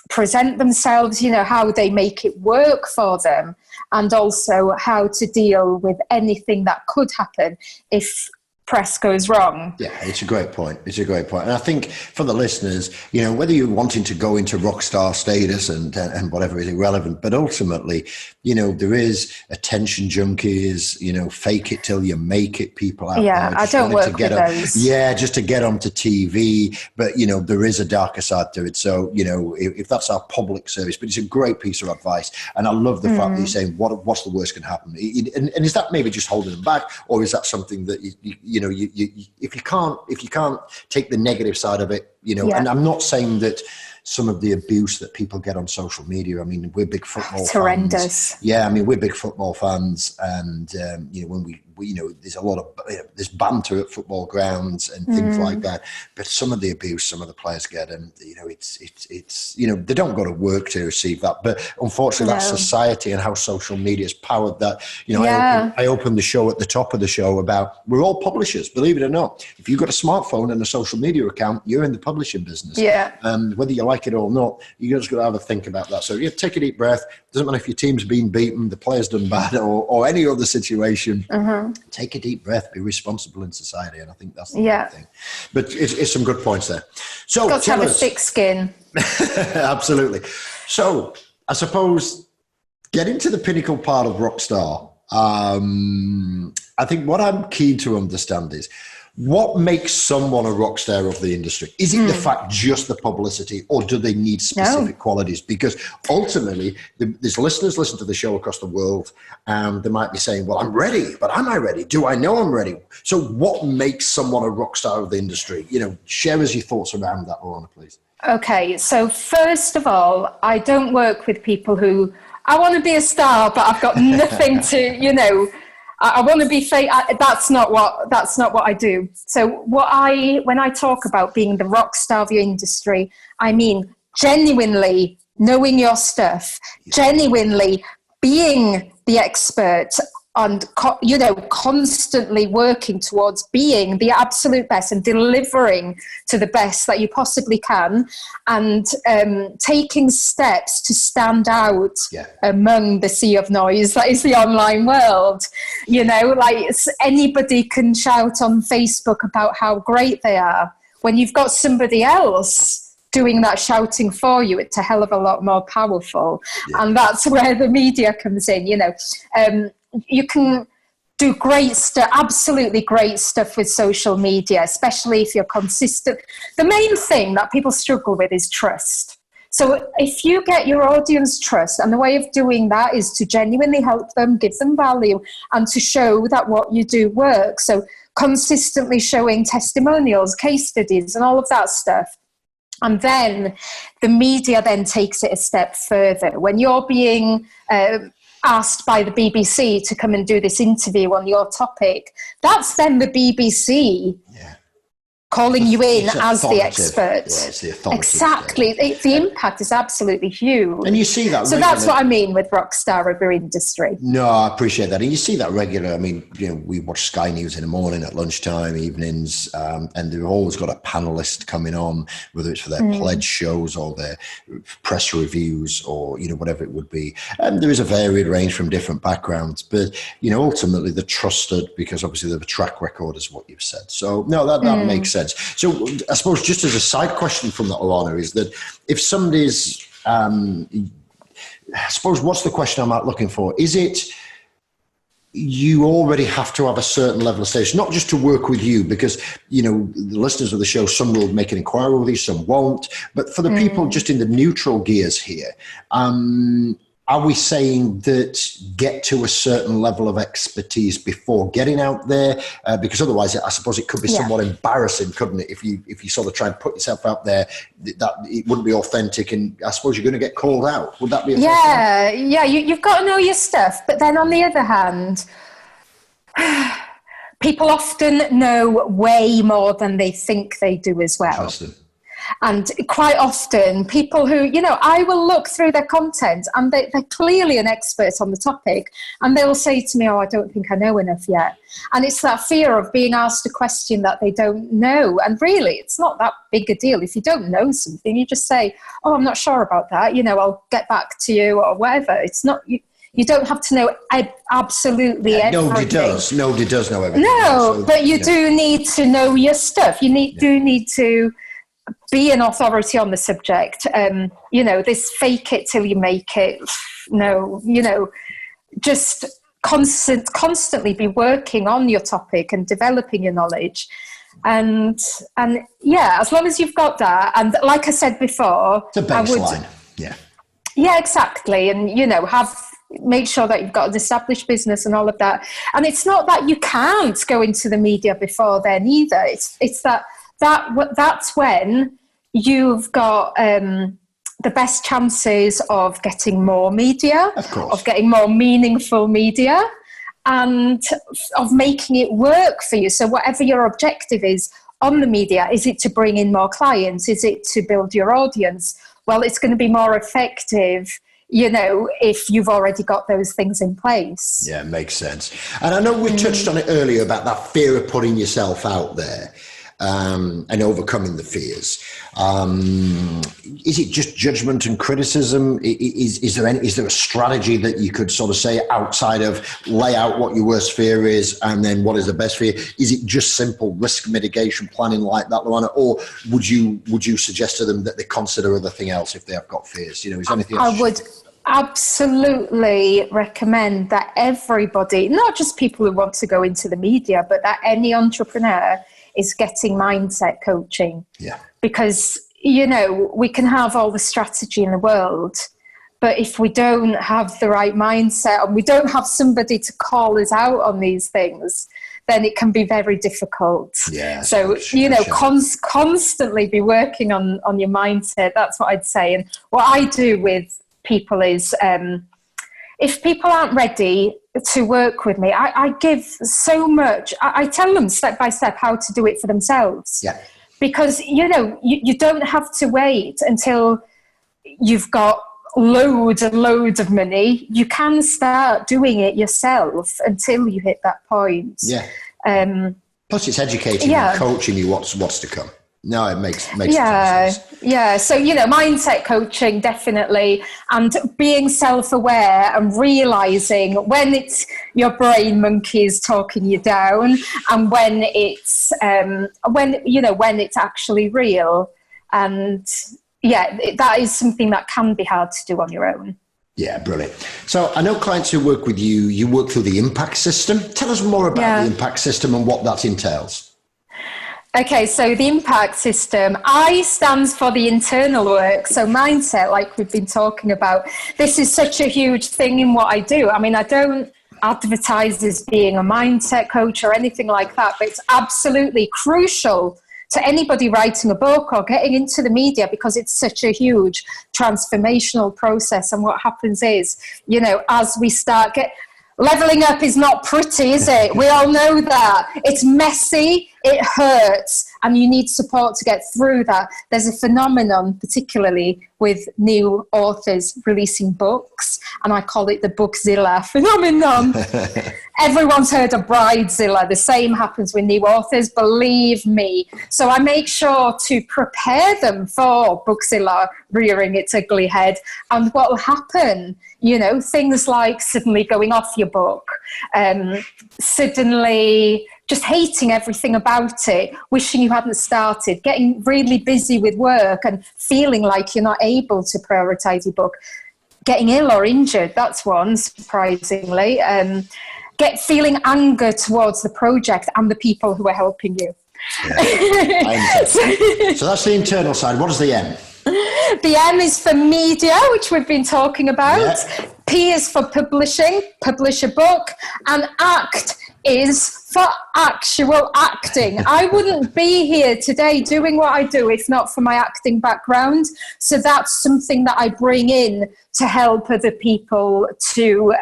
present themselves, how they make it work for them, and also how to deal with anything that could happen if press goes wrong. Yeah, it's a great point. And I think for the listeners, whether you're wanting to go into rock star status and whatever is irrelevant, but ultimately, there is attention junkies, fake it till you make it people out there. I don't work with those. Yeah, just to get onto TV. But, there is a darker side to it. So, if that's our public service, but it's a great piece of advice. And I love the fact that you're saying, what's the worst can happen? And is that maybe just holding them back? Or is that something that, if you can't take the negative side of it, and I'm not saying that some of the abuse that people get on social media. I mean, we're big football fans. It's horrendous. Yeah, I mean, we're big football fans, and when we there's a lot of there's banter at football grounds and things like that. But some of the abuse some of the players get, and it's they don't go to work to receive that. But unfortunately, that's society and how social media has powered that. I opened the show at the top of the show about we're all publishers. Believe it or not, if you've got a smartphone and a social media account, you're in the publishing business. Yeah. And whether you like it or not, you just got to have a think about that. So take a deep breath. Doesn't matter if your team's been beaten, the player's done bad, or any other situation. Take a deep breath. Be responsible in society, and I think that's the main thing. But it's some good points there. So got to have a thick skin. Absolutely. So I suppose getting to the pinnacle part of Rockstar, I think what I'm keen to understand is what makes someone a rock star of the industry. Is it the fact just the publicity, or do they need specific qualities? Because ultimately, there's listeners listen to the show across the world, and they might be saying, well, I'm ready, but am I ready? Do I know I'm ready? So what makes someone a rock star of the industry? Share us your thoughts around that, Luana, please. Okay, so first of all, I don't work with people who, I want to be a star, but I've got nothing to, I want to be fake. That's not what I do. So when I talk about being the rock star of your industry, I mean genuinely knowing your stuff, genuinely being the expert, and constantly working towards being the absolute best and delivering to the best that you possibly can, and taking steps to stand out among the sea of noise that is the online world. Anybody can shout on Facebook about how great they are. When you've got somebody else doing that shouting for you, it's a hell of a lot more powerful. And that's where the media comes in. You can do great stuff, absolutely great stuff with social media, especially if you're consistent. The main thing that people struggle with is trust. So if you get your audience trust, and the way of doing that is to genuinely help them, give them value, and to show that what you do works. So consistently showing testimonials, case studies, and all of that stuff. And then the media then takes it a step further. When you're being asked by the BBC to come and do this interview on your topic, that's then the BBC calling you in as the expert. Yeah, it's the authoritative. Exactly. The impact is absolutely huge. And you see that. So that's what I mean with rockstar of your industry. No, I appreciate that. And you see that regular. I mean, we watch Sky News in the morning, at lunchtime, evenings, and they've always got a panelist coming on, whether it's for their pledge shows or their press reviews or, whatever it would be. And there is a varied range from different backgrounds, but, ultimately they're trusted because obviously they have a track record, is what you've said. So no, that makes sense. So I suppose just as a side question from that, Luana, is that if somebody's, I suppose what's the question I'm looking for? Is it you already have to have a certain level of stage, not just to work with you, because, the listeners of the show, some will make an inquiry with you, some won't. But for the people just in the neutral gears here, are we saying that get to a certain level of expertise before getting out there? Because otherwise, I suppose it could be somewhat embarrassing, couldn't it? If you sort of try and put yourself out there, that it wouldn't be authentic, and I suppose you're going to get called out. Would that be a fair thing? You've got to know your stuff. But then on the other hand, people often know way more than they think they do as well. Interesting. And quite often people who, I will look through their content and they're clearly an expert on the topic, and they'll say to me, I don't think I know enough yet. And it's that fear of being asked a question that they don't know. And really, it's not that big a deal. If you don't know something, you just say, I'm not sure about that. I'll get back to you or whatever. It's not... You don't have to know absolutely everything. Nobody does know everything. No, so, but you do need to know your stuff. You do need to be an authority on the subject. This fake it till you make it. No, just constantly be working on your topic and developing your knowledge. And as long as you've got that, and like I said before, it's a baseline. Yeah, exactly. And make sure that you've got an established business and all of that. And it's not that you can't go into the media before then either. It's that's when you've got the best chances of getting more media, of getting more meaningful media, and of making it work for you. So whatever your objective is on the media, is it to bring in more clients? Is it to build your audience? Well, it's going to be more effective if you've already got those things in place. Yeah, makes sense. And I know we touched on it earlier about that fear of putting yourself out there. and overcoming the fears. Is it just judgment and criticism? Is there a strategy that you could sort of say outside of lay out what your worst fear is and then what is the best fear? Is it just simple risk mitigation planning like that, Luana? Or would you suggest to them that they consider other else if they have got fears? Is there anything else? I would absolutely recommend that everybody, not just people who want to go into the media, but that any entrepreneur is getting mindset coaching. Yeah. Because, we can have all the strategy in the world, but if we don't have the right mindset and we don't have somebody to call us out on these things, then it can be very difficult. Yeah. So, constantly be working on your mindset. That's what I'd say. And what I do with people is, if people aren't ready to work with me, I give so much. I tell them step by step how to do it for themselves. Yeah. Because, you don't have to wait until you've got loads and loads of money. You can start doing it yourself until you hit that point. Yeah. Plus it's educating and coaching you what's to come. No, it makes sense. Yeah. So, mindset coaching, definitely. And being self-aware and realizing when it's your brain monkeys talking you down and when it's, when it's actually real. And that is something that can be hard to do on your own. Yeah, brilliant. So I know clients who work with you work through the impact system. Tell us more about the impact system and what that entails. Okay, so the impact system, I stands for the internal work. So mindset, like we've been talking about, this is such a huge thing in what I do. I mean, I don't advertise as being a mindset coach or anything like that, but it's absolutely crucial to anybody writing a book or getting into the media because it's such a huge transformational process. And what happens is, as we start leveling up is not pretty, is it? We all know that. It's messy, it hurts, and you need support to get through that. There's a phenomenon, particularly with new authors releasing books, and I call it the Bookzilla phenomenon. Everyone's heard of Bridezilla. The same happens with new authors, believe me. So I make sure to prepare them for Bookzilla rearing its ugly head. And what will happen, things like suddenly going off your book, suddenly just hating everything about it, wishing you hadn't started, getting really busy with work and feeling like you're not able to prioritize your book, getting ill or injured, that's one, surprisingly, feeling anger towards the project and the people who are helping you. Yeah. So that's the internal side. What is the M? The M is for media, which we've been talking about. Yeah. P is for publishing, publish a book. And ACT is for actual acting. I wouldn't be here today doing what I do if not for my acting background. So that's something that I bring in to help other people to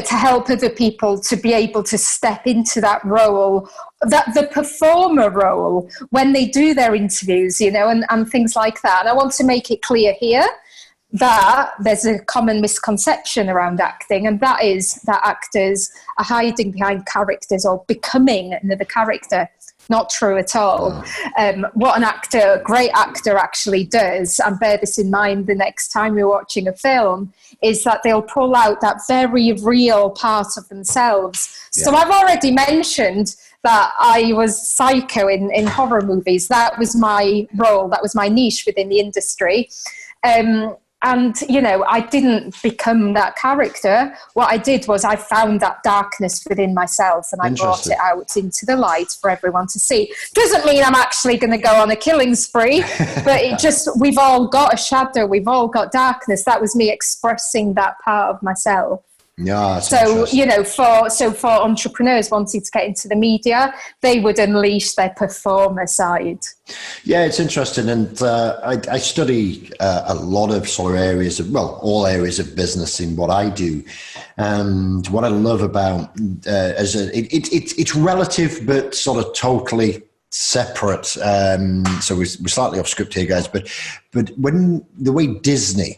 help other people to be able to step into that role, that the performer role when they do their interviews, and things like that. And I want to make it clear here that there's a common misconception around acting, and that is that actors are hiding behind characters or becoming another character. Not true at all. What a great actor actually does, and bear this in mind the next time you're watching a film, is that they'll pull out that very real part of themselves. Yeah. So I've already mentioned that I was psycho in horror movies. That was my role. That was my niche within the industry. And, I didn't become that character. What I did was I found that darkness within myself and I brought it out into the light for everyone to see. Doesn't mean I'm actually going to go on a killing spree, but we've all got a shadow. We've all got darkness. That was me expressing that part of myself. Yeah. So, for entrepreneurs wanting to get into the media, they would unleash their performer side. Yeah, it's interesting. And I study a lot of sort of areas all areas of business in what I do. And what I love about, it's relative, but sort of totally separate. So we're slightly off script here, guys, but when the way Disney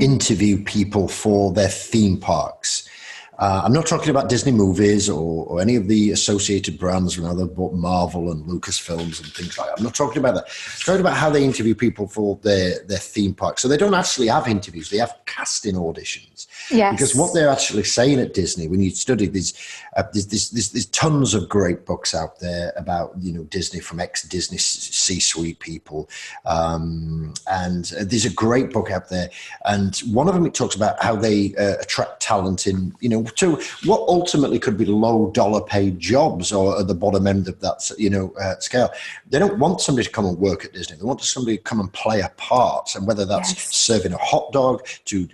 interview people for their theme parks, I'm not talking about Disney movies or any of the associated brands, they bought Marvel and Lucasfilms and things like that. I'm not talking about that. I'm talking about how they interview people for their theme park. So they don't actually have interviews. They have casting auditions. Yes. Because what they're actually saying at Disney, when you study these, there's tons of great books out there about, Disney, from ex-Disney C-suite people. And there's a great book out there. And one of them, it talks about how they attract talent in, to what ultimately could be low dollar paid jobs, or at the bottom end of that, scale. They don't want somebody to come and work at Disney. They want somebody to come and play a part. And whether that's serving a hot dog, to,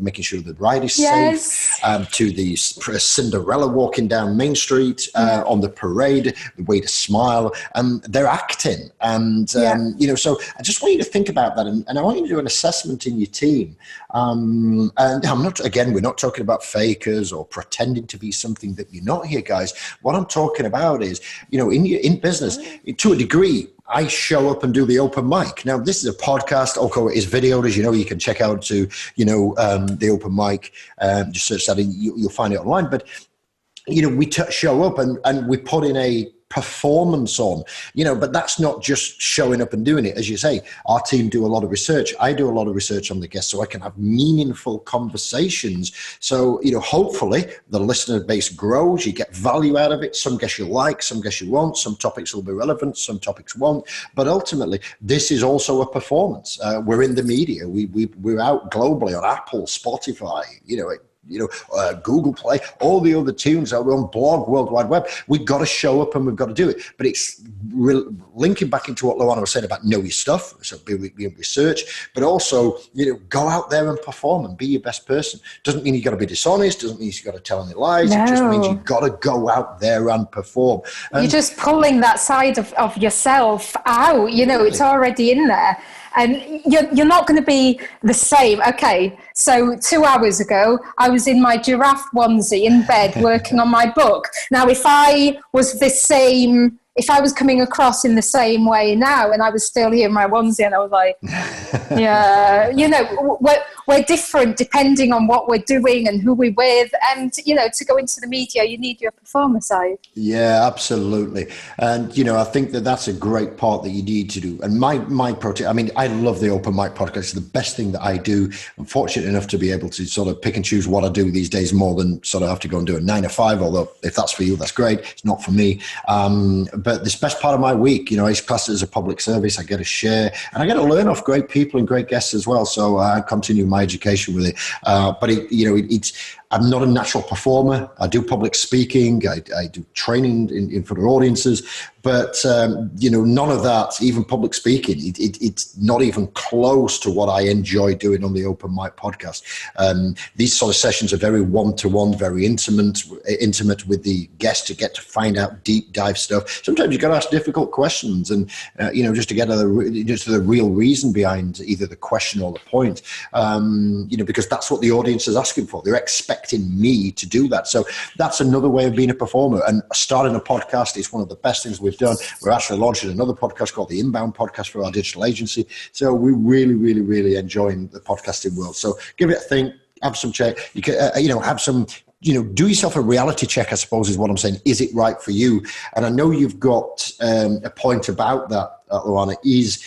making sure the ride is safe, to the Cinderella walking down Main Street, on the parade, the way to smile, and they're acting. And, so I just want you to think about that. And I want you to do an assessment in your team. And we're not talking about fakers or pretending to be something that you're not here, guys. What I'm talking about is, in business, to a degree, I show up and do the open mic. Now, this is a podcast. Okay, it's videoed, as you know. You can check out to, the open mic. Just search that in. You'll find it online. But, we show up and we put in a performance on, but that's not just showing up and doing it. As you say, our team do a lot of research. I do a lot of research on the guests so I can have meaningful conversations. So, hopefully the listener base grows, you get value out of it. Some guests you like, some guests you won't, some topics will be relevant, some topics won't. But ultimately, this is also a performance. We're in the media. We're out globally on Apple, Spotify, Google Play, all the other tunes that are on Blog, World Wide Web. We've got to show up and we've got to do it. But it's linking back into what Luana was saying about know your stuff, so be research, but also, go out there and perform and be your best person. Doesn't mean you've got to be dishonest, doesn't mean you've got to tell any lies. No. It just means you've got to go out there and perform. And you're just pulling that side of yourself out, it's already in there. And you're not going to be the same. Okay, so 2 hours ago, I was in my giraffe onesie in bed working on my book. Now, if I was coming across in the same way now, and I was still here in my onesie, and I was like, we're different depending on what we're doing and who we're with. And, to go into the media, you need your performer side. Yeah, absolutely. And, I think that's a great part that you need to do. And my project, I love the open mic podcast. It's the best thing that I do. I'm fortunate enough to be able to sort of pick and choose what I do these days more than sort of have to go and do a 9 to 5, although if that's for you, that's great. It's not for me. But this best part of my week, it's classed as a public service. I get to share and I get to learn off great people and great guests as well. So I continue my education with it. But I'm not a natural performer. I do public speaking. I do training in front of audiences. But, none of that, even public speaking, it's not even close to what I enjoy doing on the Open Mic podcast. These sort of sessions are very one-to-one, very intimate with the guest to get to find out deep dive stuff. Sometimes you've got to ask difficult questions and, just to get to the real reason behind either the question or the point, because that's what the audience is asking for. They're expecting me to do that. So that's another way of being a performer. And starting a podcast is one of the best things we've done. We're actually launching another podcast called the Inbound Podcast for our digital agency. So we're really, really, really enjoying the podcasting world. So give it a think, have some check. You can, have some, do yourself a reality check, I suppose, is what I'm saying. Is it right for you? And I know you've got a point about that, Luana. Is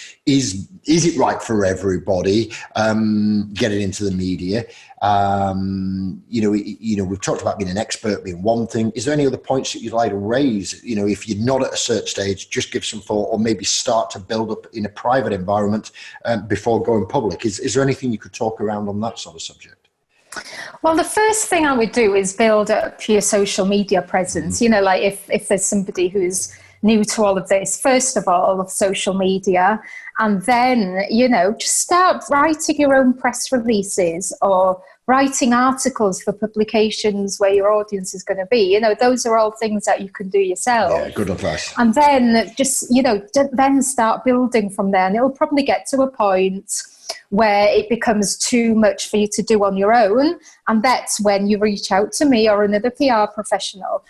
it right for everybody getting into the media? We've talked about being an expert being one thing. Is there any other points that you'd like to raise? If you're not at a certain stage, just give some thought, or maybe start to build up in a private environment before going public. Is there anything you could talk around on that sort of subject? Well, the first thing I would do is build up your social media presence. If there's somebody who's new to all of this, first of all, social media, and then, just start writing your own press releases or writing articles for publications where your audience is going to be. Those are all things that you can do yourself. Yeah, good advice. And then just, then start building from there. And it'll probably get to a point where it becomes too much for you to do on your own. And that's when you reach out to me or another PR professional.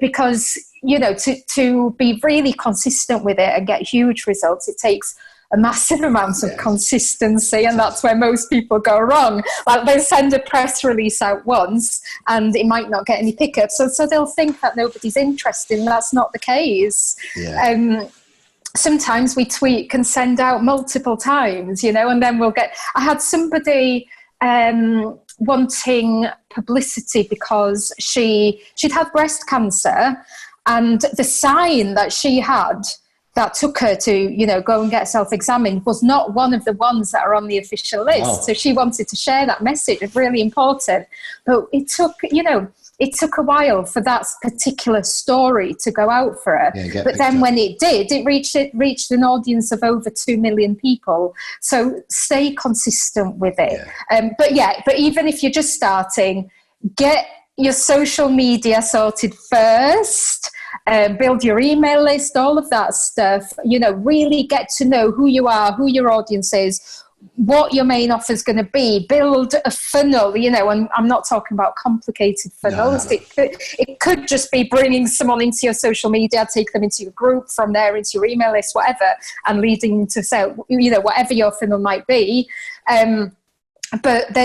Because, to be really consistent with it and get huge results, it takes a massive amount of consistency, and that's where most people go wrong. Like, they send a press release out once and it might not get any pickups, so they'll think that nobody's interested, and that's not the case. Sometimes we tweak and send out multiple times, you know, and then I had somebody wanting publicity because she'd had breast cancer, and the sign that she had that took her to, you know, go and get self-examined was not one of the ones that are on the official list. Oh. So she wanted to share that message. It's really important. But it took a while for that particular story to go out for her. But then when it did, it reached an audience of over 2 million people. So stay consistent with it. But even if you're just starting, get your social media sorted first. Build your email list, all of that stuff. You know, really get to know who you are, who your audience is, what your main offer is going to be. Build a funnel, you know, and I'm not talking about complicated funnels. No. It could just be bringing someone into your social media, take them into your group, from there into your email list, whatever, and leading to sell, you know, whatever your funnel might be. But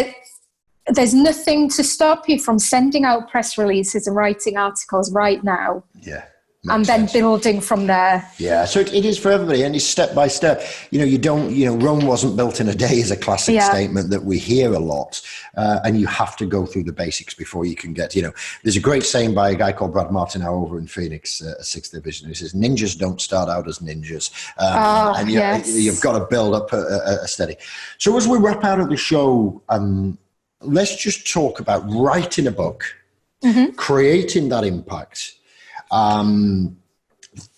there's nothing to stop you from sending out press releases and writing articles right now. Yeah. And then building from there. Yeah, so it is for everybody, and it's step by step. You know, Rome wasn't built in a day is a classic statement that we hear a lot, and you have to go through the basics before you can get, you know, there's a great saying by a guy called Brad Martineau over in Phoenix, 6th Division. He says, ninjas don't start out as ninjas. And you've got to build up a steady. So as we wrap out of the show, let's just talk about writing a book, creating that impact.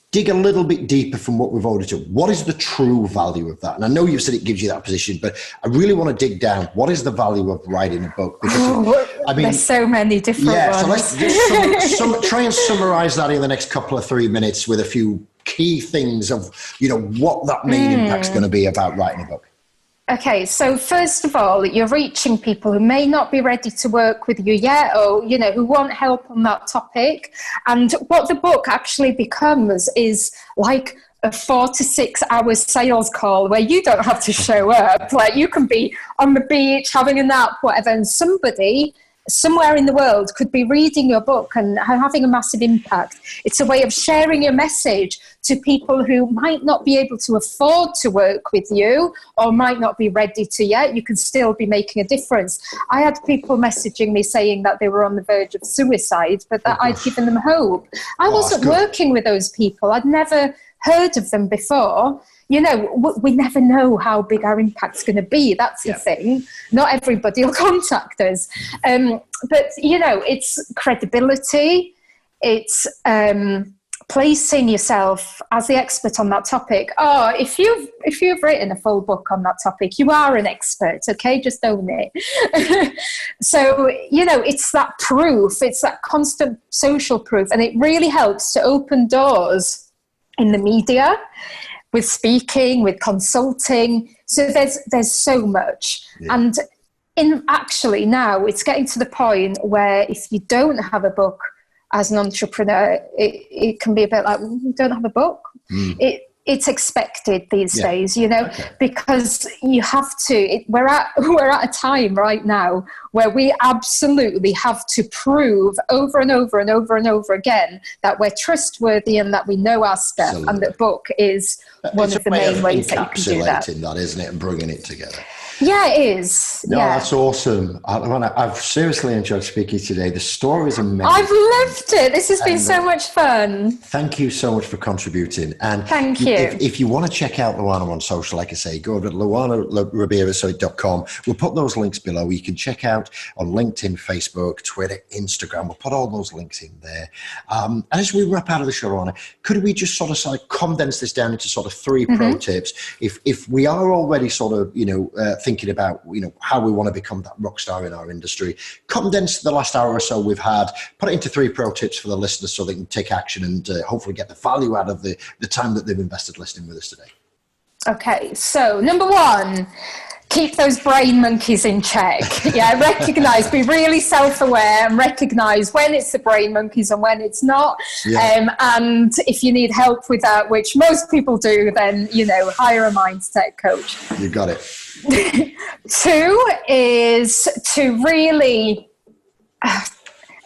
Dig a little bit deeper from what we've already done. What is the true value of that? And I know you've said it gives you that position, but I really want to dig down. What is the value of writing a book? Because there's so many different ones. So let's just try and summarize that in the next couple of 3 minutes with a few key things of, you know, what that main impact's going to be about writing a book. Okay, so first of all, you're reaching people who may not be ready to work with you yet, or, you know, who want help on that topic. And what the book actually becomes is like a 4 to 6 hour sales call where you don't have to show up. Like, you can be on the beach, having a nap, whatever, and somebody somewhere in the world could be reading your book and having a massive impact. It's a way of sharing your message to people who might not be able to afford to work with you or might not be ready to yet. You can still be making a difference. I had people messaging me saying that they were on the verge of suicide, but that I'd given them hope. I wasn't working with those people. I'd never heard of them before. You know, we never know how big our impact's going to be. That's the thing. Not everybody will contact us. But, you know, it's credibility. It's placing yourself as the expert on that topic. Oh, if you've written a full book on that topic, you are an expert, okay? Just own it. So, you know, it's that proof. It's that constant social proof. And it really helps to open doors in the media, with speaking, with consulting. So there's so much. Yeah. And actually now it's getting to the point where if you don't have a book as an entrepreneur, it can be a bit like, you don't have a book? It's expected these days, you know, because you have to. We're at a time right now where we absolutely have to prove over and over and over and over again that we're trustworthy and that we know our stuff. Absolutely. And that book is one of the main ways that you can do that. Encapsulating that, isn't it, and bringing it together. Yeah, it is. No, that's awesome. I've seriously enjoyed speaking today. The story is amazing. I've loved it. This has been so much fun. Thank you so much for contributing. And thank you. If you want to check out Luana on social, like I say, go over to luanaribeira.com. We'll put those links below. You can check out on LinkedIn, Facebook, Twitter, Instagram. We'll put all those links in there. And as we wrap out of the show, Luana, could we just sort of condense this down into sort of 3 pro tips? If we are already sort of, you know, thinking about, you know, how we want to become that rock star in our industry, condense the last hour or so we've had, put it into 3 pro tips for the listeners so they can take action and hopefully get the value out of the time that they've invested listening with us today. Okay, so number 1, keep those brain monkeys in check. Yeah, recognize, be really self-aware and recognize when it's the brain monkeys and when it's not. Yeah. And if you need help with that, which most people do, then, hire a mindset coach. You got it. 2 is to really...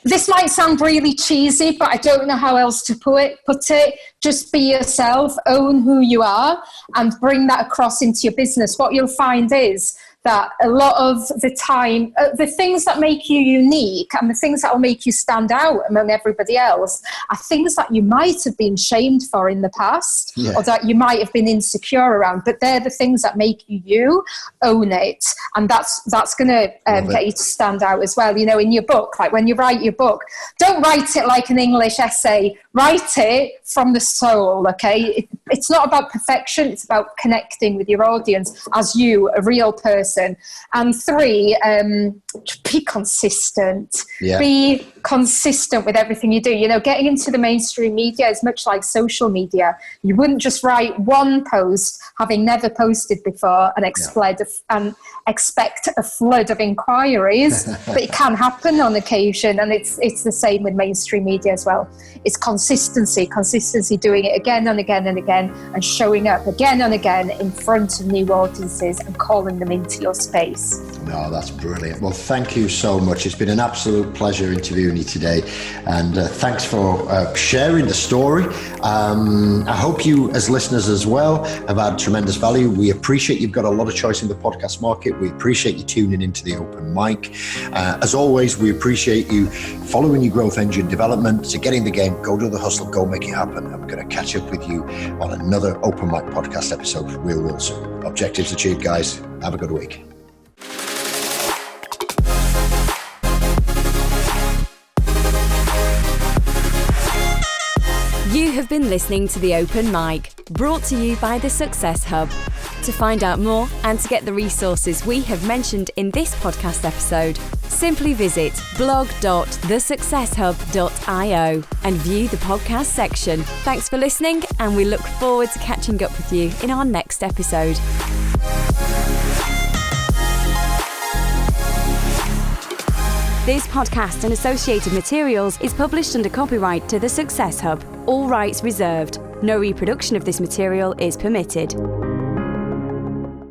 this might sound really cheesy, but I don't know how else to put it. Just be yourself, own who you are, and bring that across into your business. What you'll find is that a lot of the time, the things that make you unique and the things that will make you stand out among everybody else are things that you might have been shamed for in the past, or that you might have been insecure around, but they're the things that make you own it. And that's going to get you to stand out as well. In your book, like when you write your book, don't write it like an English essay, write it from the soul, okay? It's not about perfection, it's about connecting with your audience as you, a real person. And 3, be consistent. Yeah. Be consistent with everything you do. Getting into the mainstream media is much like social media. You wouldn't just write one post having never posted before and expect a flood of inquiries, but it can happen on occasion, and it's the same with mainstream media as well. It's consistency doing it again and again and again, and showing up again and again in front of new audiences and calling them into your space. No, that's brilliant. Well, thank you so much. It's been an absolute pleasure interviewing you today, and thanks for sharing the story. I hope you, as listeners as well, have had tremendous value. We appreciate you've got a lot of choice in the podcast market. We appreciate you tuning into the open mic. As always, we appreciate you following your growth engine development. So get in the game, go do the hustle, go make it happen. And we're going to catch up with you on another open mic podcast episode real soon. Objectives achieved, guys. Have a good week. You have been listening to The Open Mic, brought to you by The Success Hub. To find out more and to get the resources we have mentioned in this podcast episode, simply visit blog.thesuccesshub.io and view the podcast section. Thanks for listening, and we look forward to catching up with you in our next episode. This podcast and associated materials is published under copyright to The Success Hub. All rights reserved. No reproduction of this material is permitted.